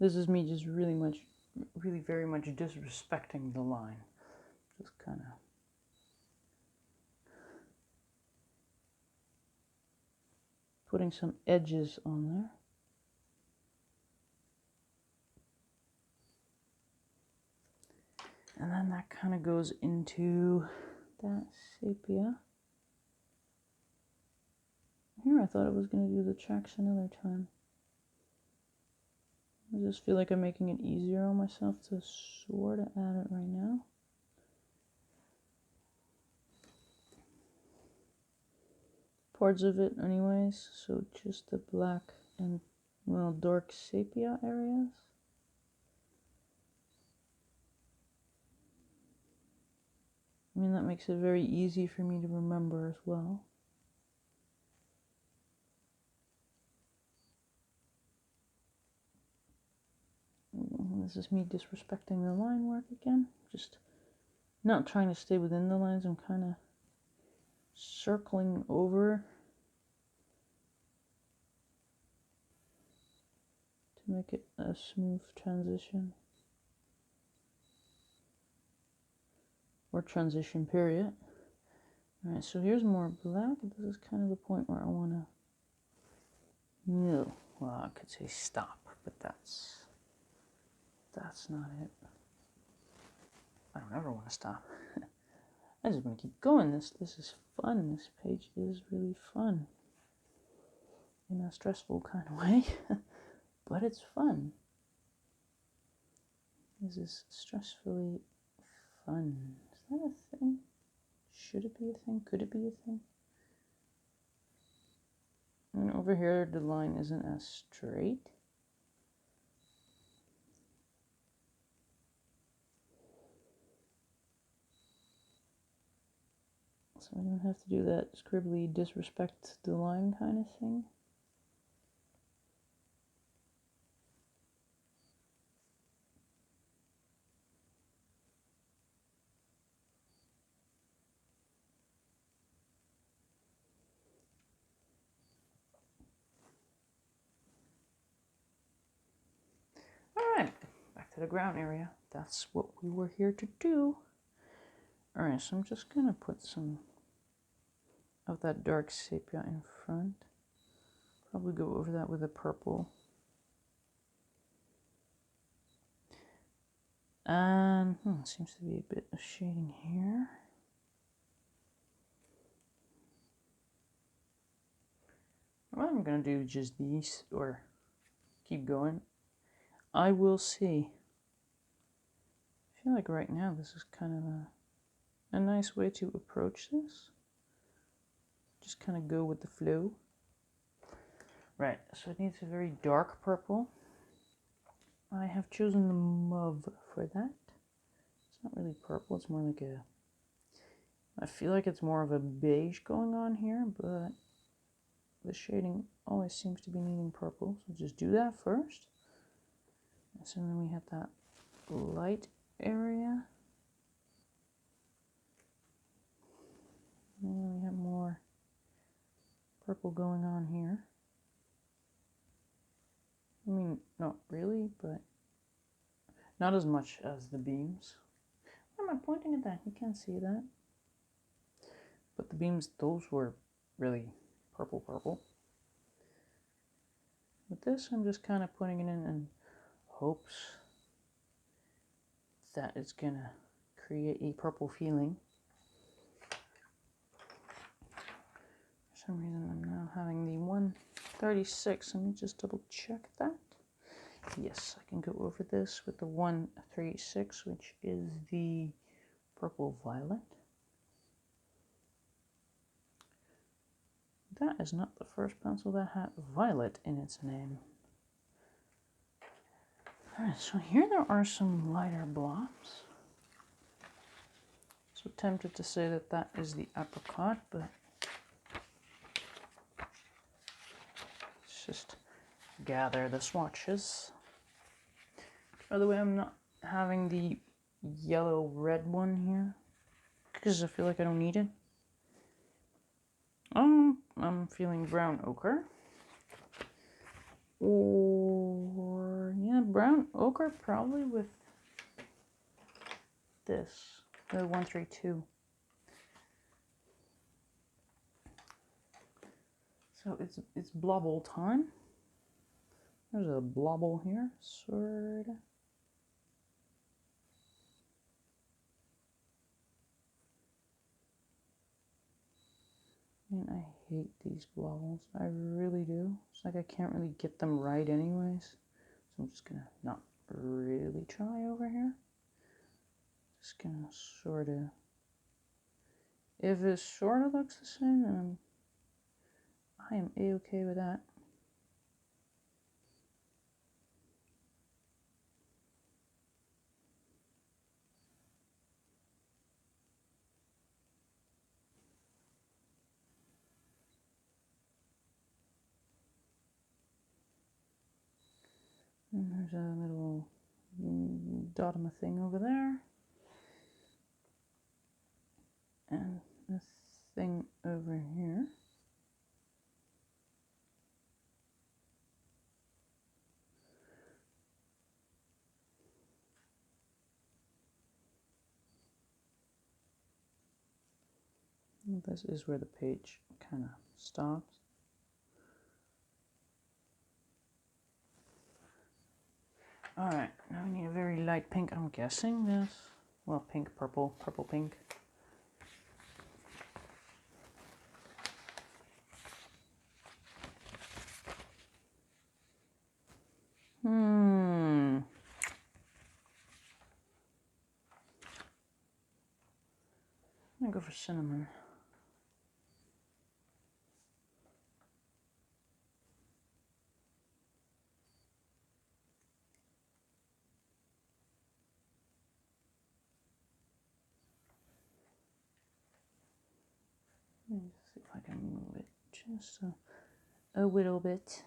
This is me just really very much disrespecting the line. Just kind of putting some edges on there. And then that kind of goes into that sepia. Here I thought I was going to do the tracks another time. I just feel like I'm making it easier on myself to sort of add it right now. Parts of it anyways, so just the black and, well, dark sepia areas. I mean, that makes it very easy for me to remember as well. This is me disrespecting the line work again. Just not trying to stay within the lines. I'm kind of circling over to make it a smooth transition. Or transition period. Alright, so here's more black. This is kind of the point where I want to... No. Well, I could say stop, but that's not it. I don't ever want to stop. I just want to keep going. This is fun. This page is really fun. In a stressful kind of way. But it's fun. This is stressfully fun. Is that a thing? Should it be a thing? Could it be a thing? And over here the line isn't as straight. So I don't have to do that scribbly disrespect the line kind of thing. Alright, back to the ground area. That's what we were here to do. Alright, so I'm just going to put some of that dark sepia in front. Probably go over that with a purple. And seems to be a bit of shading here. What I'm going to do just these, or keep going. I will see. I feel like right now this is kind of a nice way to approach this. Just kind of go with the flow. Right, so it needs a very dark purple. I have chosen the mauve for that. It's not really purple, it's more like a... I feel like it's more of a beige going on here, but the shading always seems to be needing purple. So just do that first. So then we have that light area. And then we have more purple going on here. I mean, not really, but not as much as the beams. Why am I pointing at that? You can't see that. But the beams, those were really purple. With this, I'm just kind of putting it in hopes that it's gonna create a purple feeling. For some reason I'm now having the 136. Let me just double check that. Yes, I can go over this with the 136, which is the purple violet. That is not the first pencil that had violet in its name. Alright, so here there are some lighter blobs. So tempted to say that that is the apricot, but let's just gather the swatches. By the way, I'm not having the yellow-red one here because I feel like I don't need it. I'm feeling brown ochre. Or, yeah, brown ochre probably with this, the 132. So it's blobble time. There's a blobble here, sword. And I hate these blobbles. I really do. It's like I can't really get them right anyways. So I'm just gonna not really try over here. Just gonna sort of, if it sort of looks the same, then I am a-okay with that. And there's a little dot of a thing over there. And a thing over here. And this is where the page kind of stops. Alright, now we need a very light pink. I'm guessing this. Well, pink, purple, purple, pink. I'm gonna go for cinnamon. Let me see if I can move it just a little bit.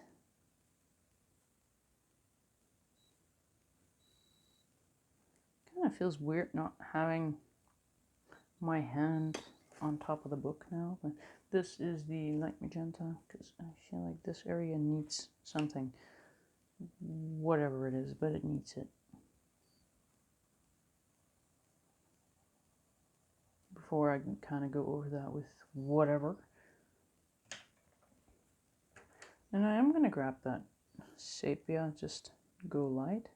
Kind of feels weird not having my hand on top of the book now, but this is the light magenta because I feel like this area needs something, whatever it is, but it needs it. Before I can kind of go over that with whatever. And I am going to grab that sepia, just go light.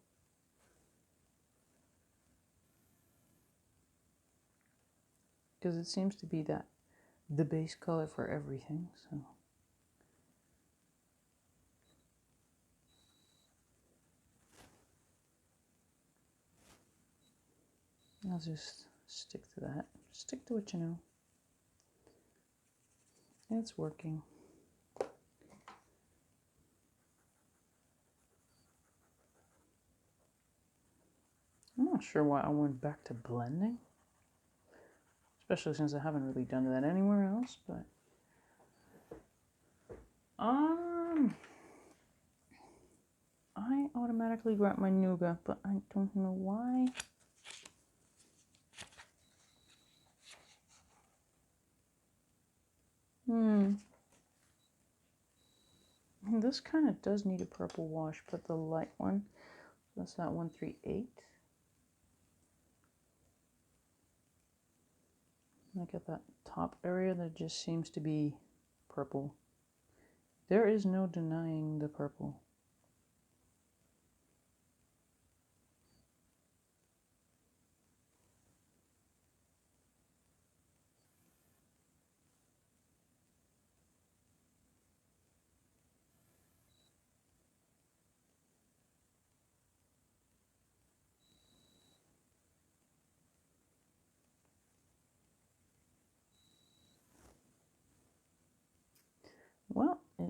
Because it seems to be the base color for everything, so. I'll just stick to that. Stick to what you know. It's working. I'm not sure why I went back to blending. Especially since I haven't really done that anywhere else, but I automatically grab my nougat, but I don't know why. This kind of does need a purple wash, but the light one, that's that 138. Look at that top area that just seems to be purple. There is no denying the purple.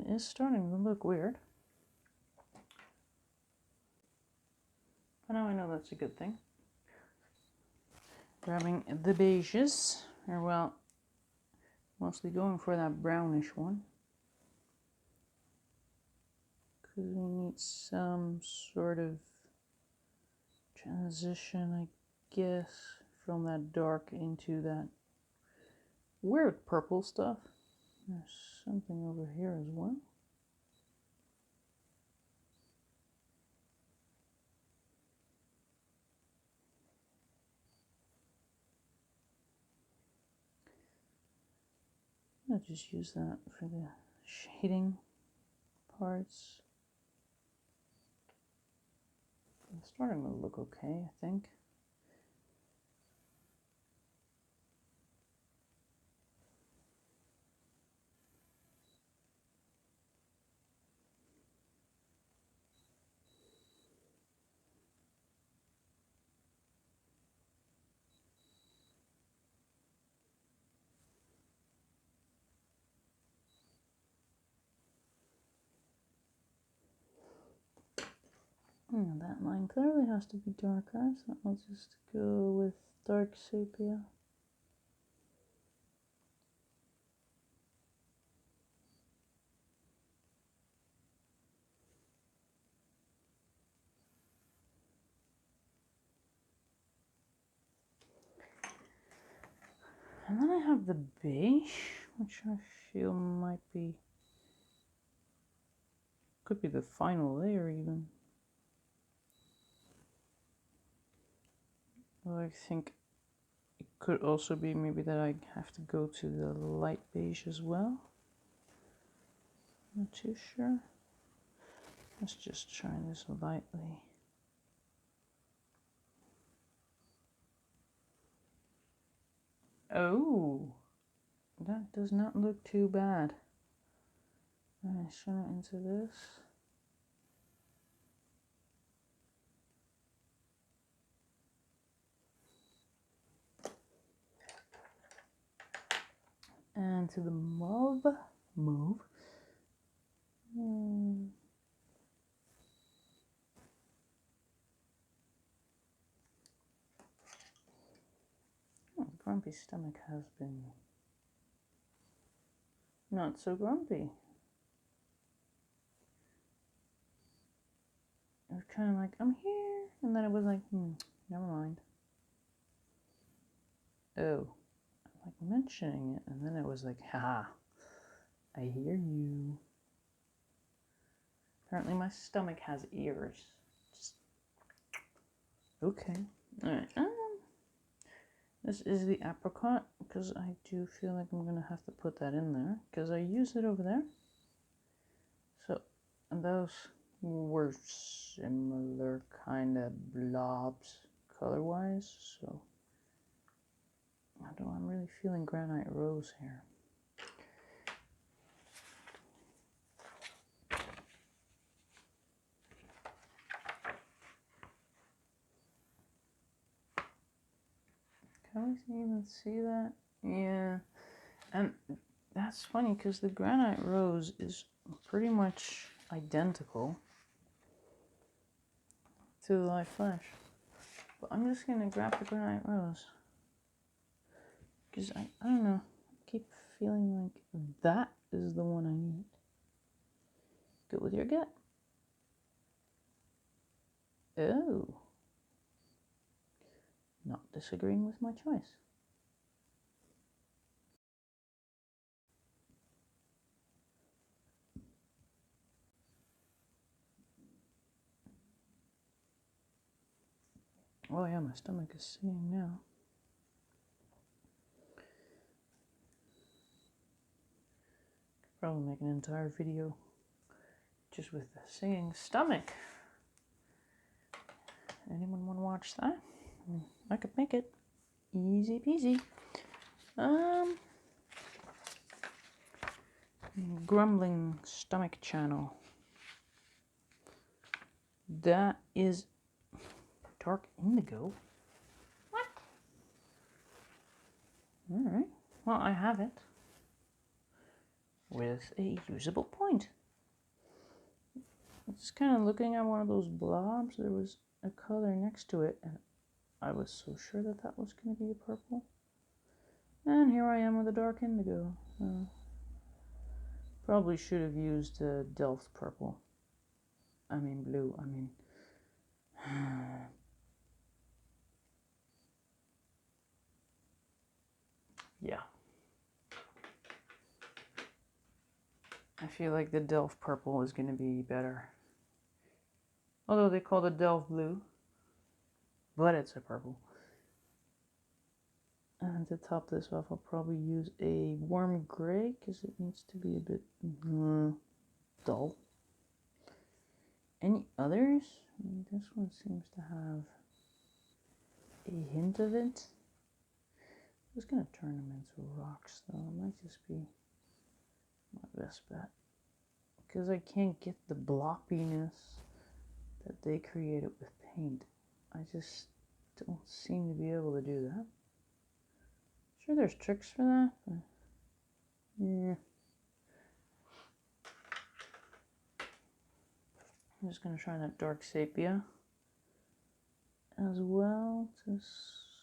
It is starting to look weird. But now I know that's a good thing. Grabbing the beiges, or well, mostly going for that brownish one. Because we need some sort of transition, I guess, from that dark into that weird purple stuff. There's something over here as well. I'll just use that for the shading parts. It's starting to look okay, I think. That line clearly has to be darker, so I'll just go with dark sepia. And then I have the beige, which I feel might be, could be the final layer even. Well, I think it could also be maybe that I have to go to the light beige as well. Not too sure. Let's just try this lightly. Oh, that does not look too bad. Alright, turn it into this. And to the mauve. Mauve. Oh, grumpy stomach has been not so grumpy. It was kind of like, I'm here, and then it was like, never mind. Oh, I'm like mentioning it, and then it was like, haha, I hear you. Apparently my stomach has ears. Just, okay. Alright, this is the apricot, because I do feel like I'm going to have to put that in there, because I use it over there. So, and those were similar kind of blobs color-wise, so although I'm really feeling granite rose here. Can we even see that? Yeah, and that's funny because the granite rose is pretty much identical to the live flash. But I'm just gonna grab the granite rose because I don't know, I keep feeling like that is the one I need. Go with your gut. Oh, not disagreeing with my choice. Oh yeah, my stomach is singing now. Could probably make an entire video just with the singing stomach. Anyone want to watch that? I could make it. Easy peasy. Grumbling stomach channel. That is dark indigo. What? Alright. Well, I have it with a usable point. Just kind of looking at one of those blobs, there was a color next to it, and I was so sure that that was going to be a purple. And here I am with a dark indigo. Probably should have used Delft purple. I mean blue, I mean... yeah. I feel like the Delft purple is going to be better. Although they call it Delft blue. But it's a purple. And to top this off, I'll probably use a warm gray because it needs to be a bit dull. Any others? I mean, this one seems to have a hint of it. I'm just going to turn them into rocks though. It might just be my best bet. Because I can't get the bloppiness that they created with paint. I just don't seem to be able to do that. Sure, there's tricks for that, but yeah. I'm just going to try that dark sepia as well to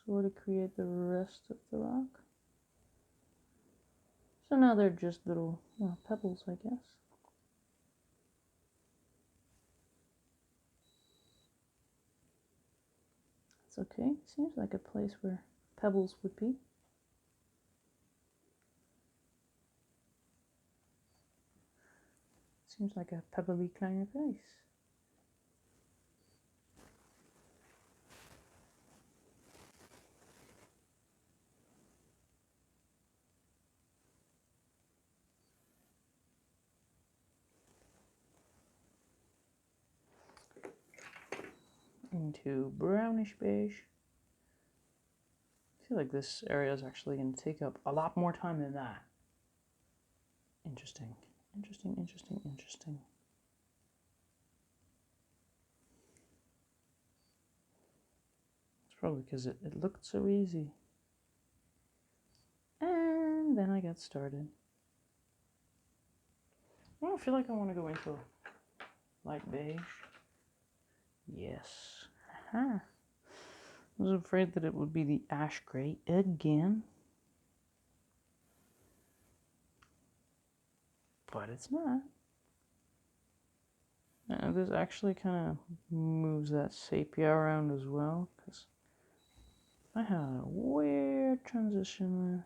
sort of create the rest of the rock. So now they're just little pebbles, I guess. It's okay. Seems like a place where pebbles would be. Seems like a pebbly kind of place. Into brownish beige. I feel like this area is actually going to take up a lot more time than that. Interesting. Interesting, interesting, interesting. It's probably because it looked so easy. And then I got started. I don't feel like I want to go into light beige. Yes. Aha. I was afraid that it would be the ash gray again. But it's not. This actually kind of moves that sepia around as well, because I had a weird transition there.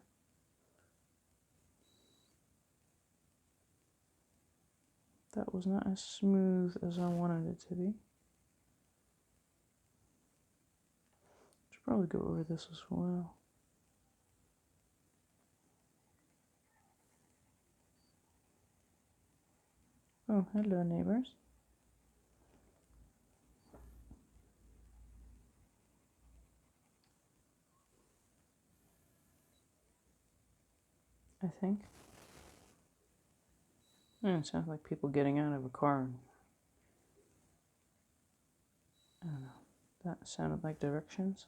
That was not as smooth as I wanted it to be. Should probably go over this as well. Oh, hello neighbors. I think. It sounds like people getting out of a car. I don't know. That sounded like directions.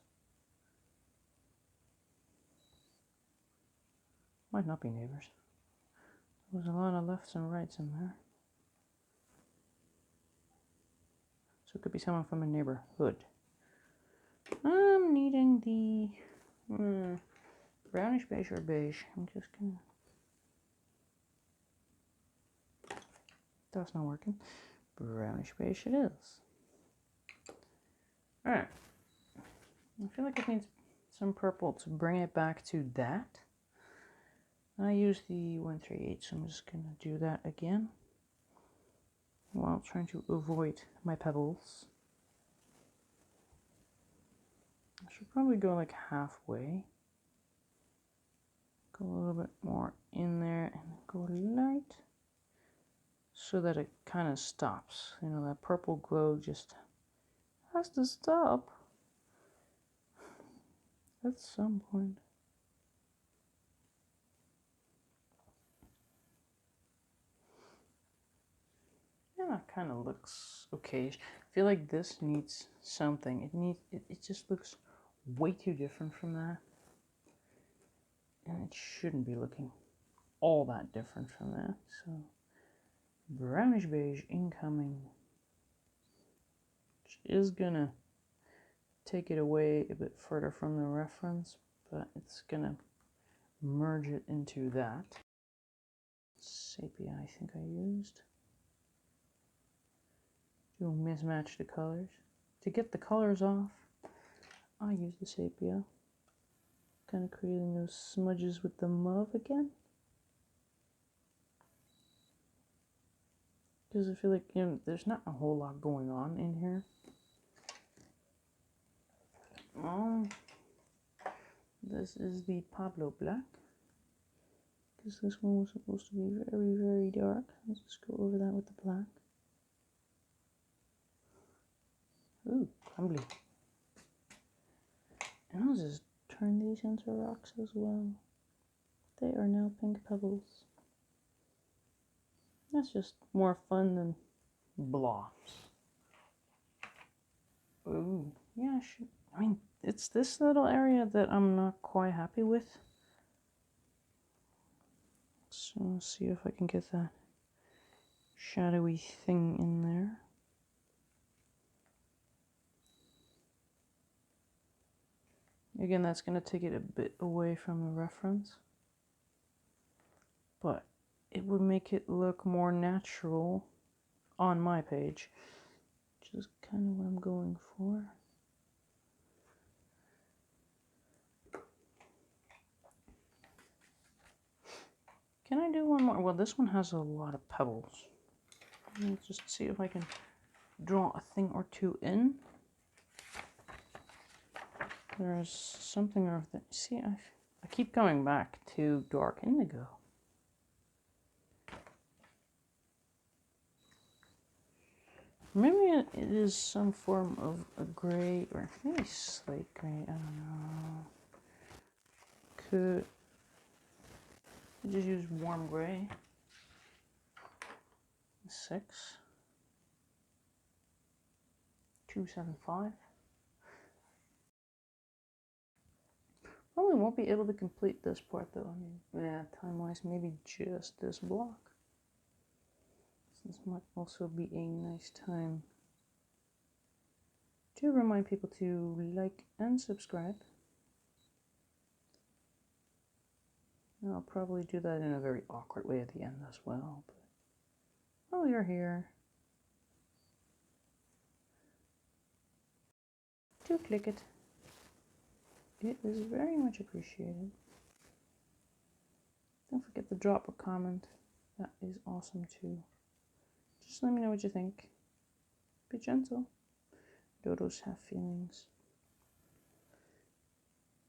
Might not be neighbors. There was a lot of lefts and rights in there. So it could be someone from a neighborhood. I'm needing the brownish beige or beige. I'm just gonna... That's not working. Brownish beige it is. Alright. I feel like it needs some purple to bring it back to that. I used the 138, so I'm just going to do that again while trying to avoid my pebbles. I should probably go like halfway. Go a little bit more in there and go light so that it kind of stops. You know, that purple glow just has to stop at some point. Yeah, that kind of looks okay. I feel like this needs something. It just looks way too different from that. And it shouldn't be looking all that different from that. So brownish beige incoming. is gonna take it away a bit further from the reference, but it's gonna merge it into that. Sepia, I think I used. To mismatch the colors. To get the colors off, I use the sepia. Kind of creating those smudges with the mauve again. Because I feel like, you know, there's not a whole lot going on in here. This is the Pablo Black. Because this one was supposed to be very, very dark. Let's just go over that with the black. Ooh, crumbly. And I'll just turn these into rocks as well. They are now pink pebbles. That's just more fun than blobs. Ooh, yeah, I mean, it's this little area that I'm not quite happy with. So let's see if I can get that shadowy thing in there. Again, that's going to take it a bit away from the reference. But it would make it look more natural on my page. Which is kind of what I'm going for. Can I do one more? Well, this one has a lot of pebbles. Let's just see if I can draw a thing or two in. There's something or other. See, I keep going back to dark indigo. Maybe it is some form of a gray, or maybe slate gray, I don't know. Could I just use warm gray? 6. 275. Probably won't be able to complete this part though. I mean, yeah, time-wise, maybe just this block. This might also be a nice time to remind people to like and subscribe. And I'll probably do that in a very awkward way at the end as well. But while you're here, do click it. It is very much appreciated. Don't forget to drop a comment. That is awesome too. Just let me know what you think. Be gentle. Dodos have feelings.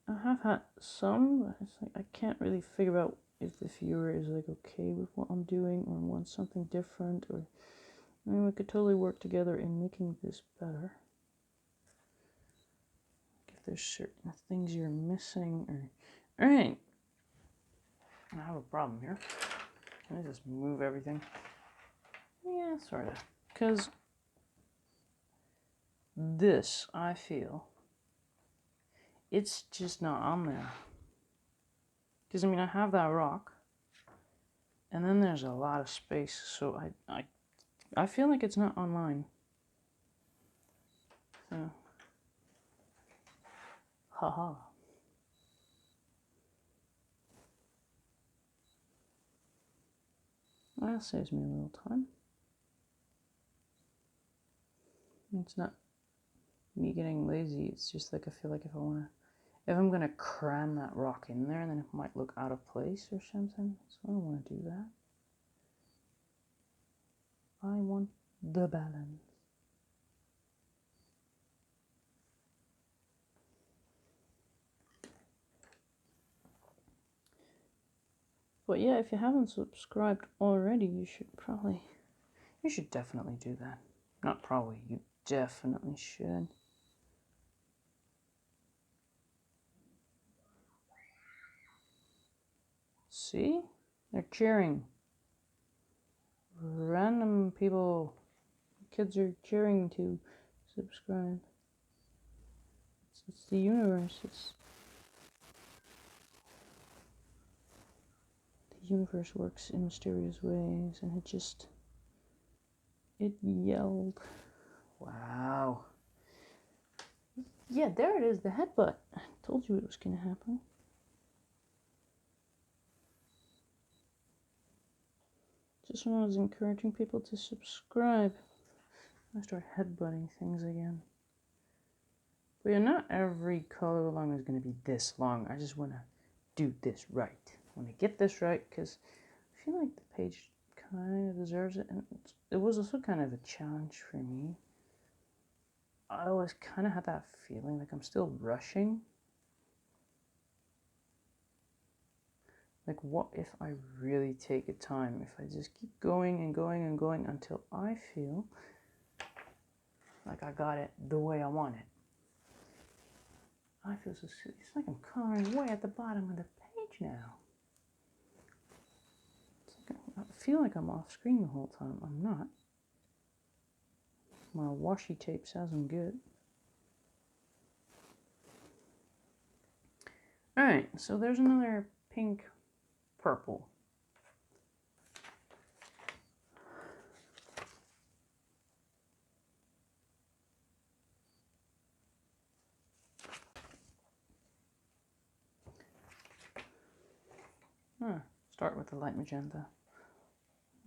I have had some, but it's like I can't really figure out if the viewer is like okay with what I'm doing or wants something different, or I mean, we could totally work together in making this better. If there's certain things you're missing, or alright. I have a problem here. Can I just move everything? Yeah, sort of. Because this, I feel, it's just not on there. Because, I mean, I have that rock, and then there's a lot of space, so I feel like it's not on mine. So, haha. Well, that saves me a little time. It's not me getting lazy, it's just like I feel like if I'm gonna cram that rock in there, then it might look out of place or something. So I don't want to do that. I want the balance. But yeah, if you haven't subscribed already, you should definitely do that. Not probably, you definitely should. See? They're cheering. Random people, kids are cheering to subscribe. It's the universe. The universe works in mysterious ways, and it yelled. Wow. Yeah, there it is, the headbutt. I told you it was going to happen. Just when I was encouraging people to subscribe, I start headbutting things again. But yeah, not every color along is going to be this long. I just want to do this right. I want to get this right because I feel like the page kind of deserves it. And it was also kind of a challenge for me. I always kind of had that feeling like I'm still rushing. Like, what if I really take a time? If I just keep going and going and going until I feel like I got it the way I want it. I feel so silly. It's like I'm coloring way at the bottom of the page now. It's like I feel like I'm off screen the whole time. I'm not. My washi tape says I'm good. Alright, so there's another pink purple. Start with the light magenta.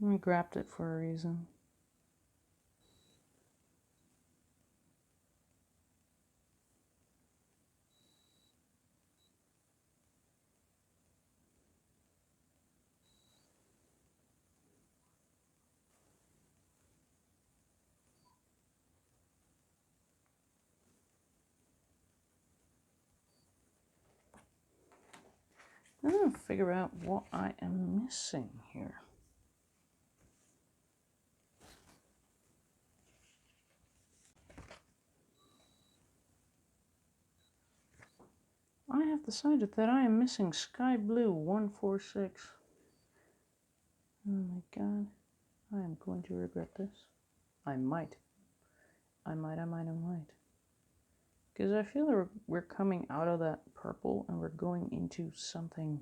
I grabbed it for a reason. I'm going to figure out what I am missing here. I have decided that I am missing Sky Blue 146. Oh my god. I am going to regret this. I might. Because I feel like we're coming out of that purple and we're going into something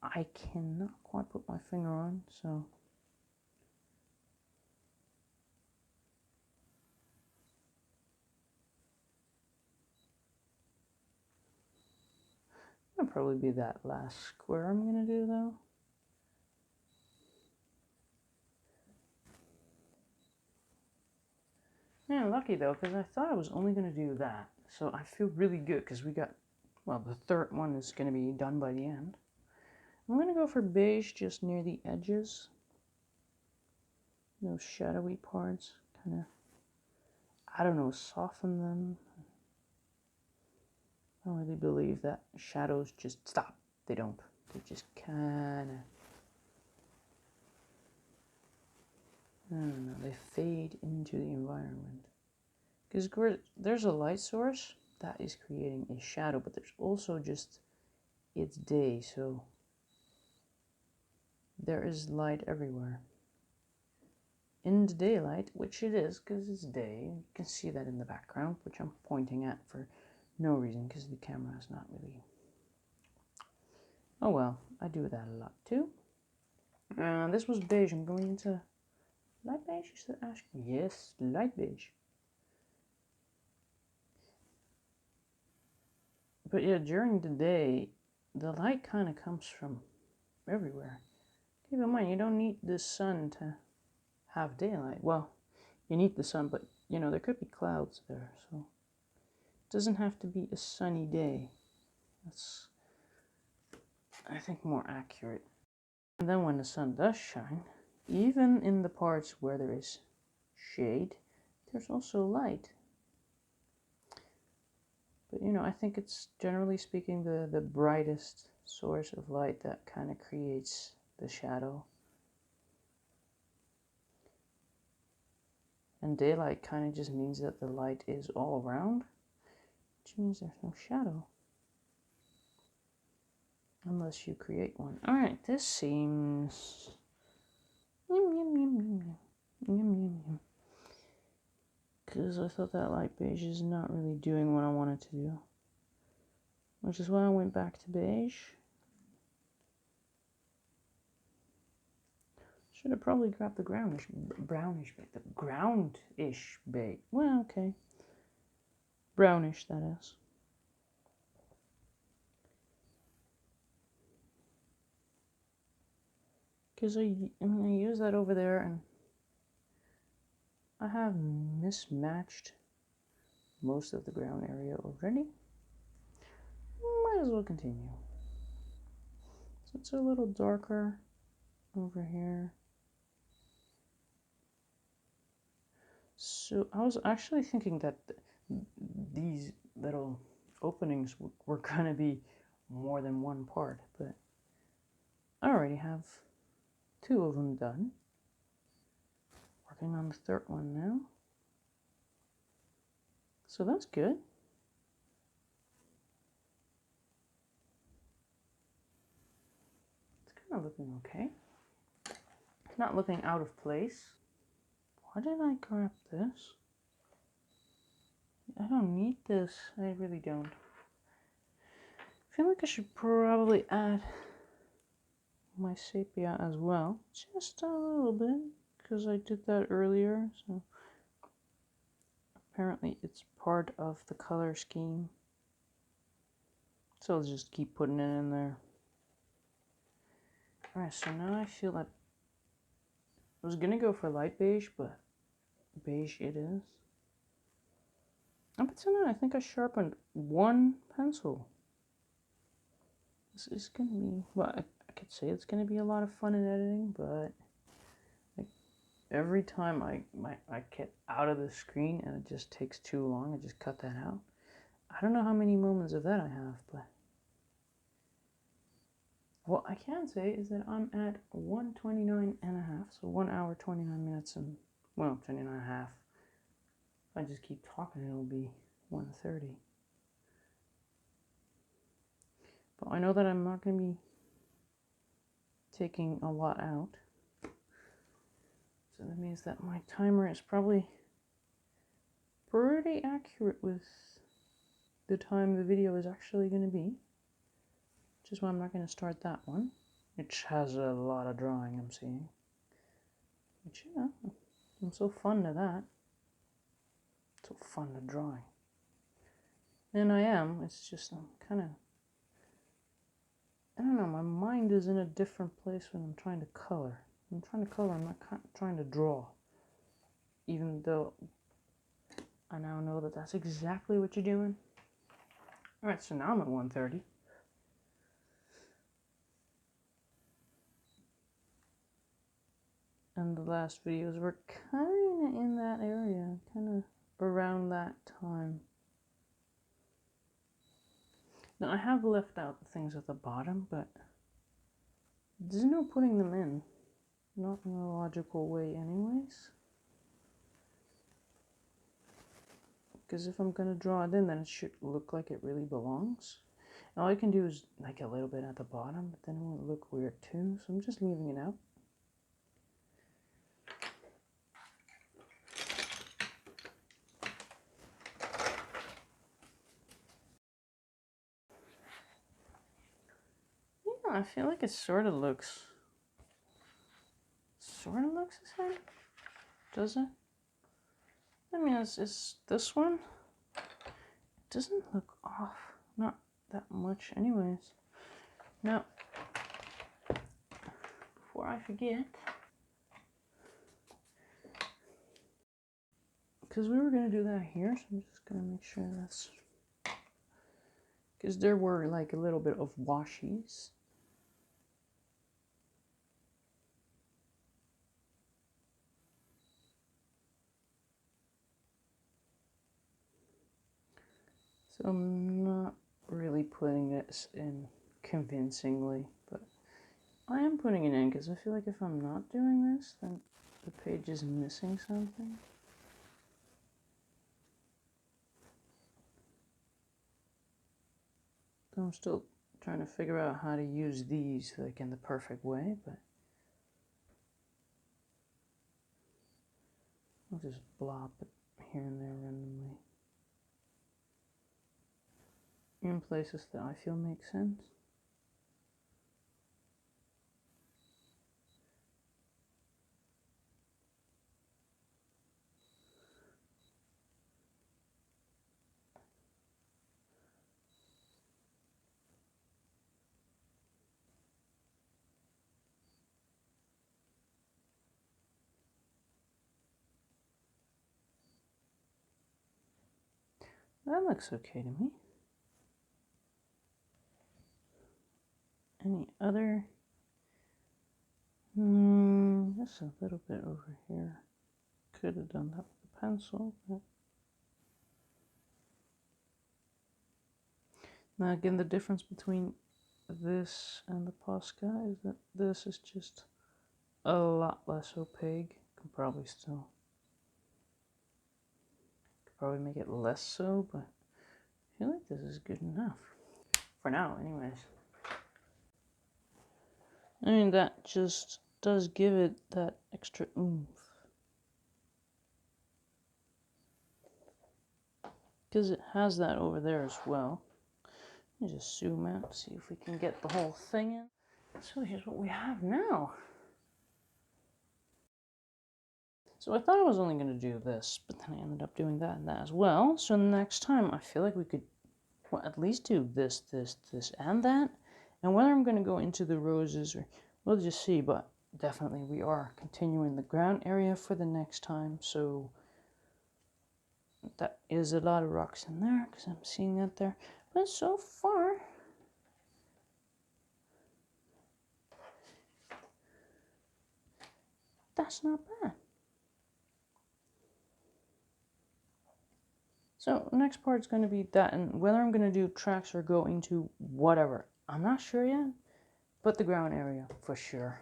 I cannot quite put my finger on, so. That'll probably be that last square I'm going to do though. Yeah, lucky though, because I thought I was only going to do that. So I feel really good because we got, well, the third one is going to be done by the end. I'm going to go for beige just near the edges. Those shadowy parts, kind of, I don't know, soften them. I don't really believe that shadows just stop. They don't. They just kind of, I don't know, they fade into the environment. Because there's a light source that is creating a shadow, but there's also just, it's day, so there is light everywhere. In the daylight, which it is because it's day, you can see that in the background, which I'm pointing at for no reason because the camera is not really. Oh well, I do that a lot too. This was beige. I'm going into light beige. Is that ash? Yes, light beige. But yeah, during the day, the light kind of comes from everywhere. Keep in mind, you don't need the sun to have daylight. Well, you need the sun, but you know, there could be clouds there, so it doesn't have to be a sunny day. That's, I think, more accurate. And then when the sun does shine, even in the parts where there is shade, there's also light. But you know, I think it's generally speaking the brightest source of light that kind of creates the shadow. And daylight kind of just means that the light is all around, which means there's no shadow. Unless you create one. Alright, this seems... Because I thought that light beige is not really doing what I wanted to do. Which is why I went back to beige. Should have probably grabbed the brownish beige. The groundish beige. Well, okay. Brownish, that is. Because I use that over there, and I have mismatched most of the ground area already. Might as well continue. So it's a little darker over here. So I was actually thinking that these little openings were going to be more than one part, but I already have 2 of them done. Working on the 3rd one now. So that's good. It's kind of looking okay. It's not looking out of place. Why did I grab this? I don't need this. I really don't. I feel like I should probably add my sepia as well. Just a little bit, because I did that earlier. So apparently it's part of the color scheme. So I'll just keep putting it in there. Alright, so now I feel like I was gonna go for light beige, but beige it is. Up until now, I think I sharpened 1 pencil. This is gonna be, well, I could say it's gonna be a lot of fun in editing, but like, every time I get out of the screen and it just takes too long, I just cut that out. I don't know how many moments of that I have, but what I can say is that I'm at 1:29 and a half, so 1 hour 29 minutes and, well, 29 and a half. If I just keep talking, it'll be 1:30. But I know that I'm not going to be taking a lot out. So that means that my timer is probably pretty accurate with the time the video is actually going to be. Which is why I'm not going to start that one. Which has a lot of drawing I'm seeing. Which, you know, I'm so fond of that. So fond of drawing. And I am. It's just I'm kind of, I don't know, my mind is in a different place when I'm trying to color. I'm trying to color, I'm not trying to draw. Even though I now know that that's exactly what you're doing. Alright, so now I'm at 1:30. And the last videos were kind of in that area, kind of around that time. Now I have left out the things at the bottom, but there's no putting them in. Not in a logical way anyways. Because if I'm going to draw it in, then it should look like it really belongs. And all I can do is like a little bit at the bottom, but then it won't look weird too. So I'm just leaving it out. Yeah, I feel like it sort of looks the same. Does it? I mean, it's this one. It doesn't look off. Not that much anyways. Now, before I forget, because we were going to do that here, so I'm just going to make sure that's, because there were like a little bit of washies. So I'm not really putting this in convincingly, but I am putting it in because I feel like if I'm not doing this, then the page is missing something. So I'm still trying to figure out how to use these like in the perfect way, but I'll just blop it here and there randomly in places that I feel make sense. That looks okay to me. Any other? Just a little bit over here. Could have done that with the pencil. But... Now again, the difference between this and the Posca is that this is just a lot less opaque. Could probably make it less so, but I feel like this is good enough. For now, anyways. I mean, that just does give it that extra oomph. Because it has that over there as well. Let me just zoom out, see if we can get the whole thing in. So here's what we have now. So I thought I was only going to do this, but then I ended up doing that and that as well. So next time, I feel like we could at least do this, this, this, and that. And whether I'm going to go into the roses, or we'll just see, but definitely we are continuing the ground area for the next time. So that is a lot of rocks in there, because I'm seeing that there. But so far, that's not bad. So next part is going to be that, and whether I'm going to do tracks or go into whatever, I'm not sure yet, but the ground area for sure.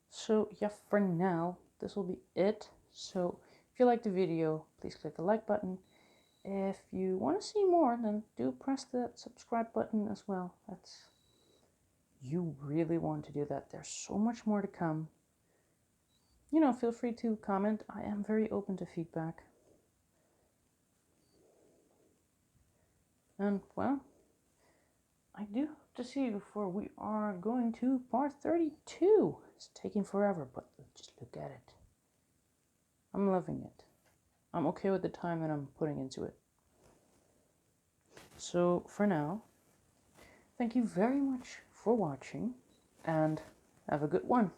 So yeah, for now, this will be it. So if you liked the video, please click the like button. If you want to see more, then do press the subscribe button as well. You really want to do that. There's so much more to come. You know, feel free to comment. I am very open to feedback. And, well, I do have to see before we are going to part 32. It's taking forever, but just look at it. I'm loving it. I'm okay with the time that I'm putting into it. So, for now, thank you very much for watching, and have a good one.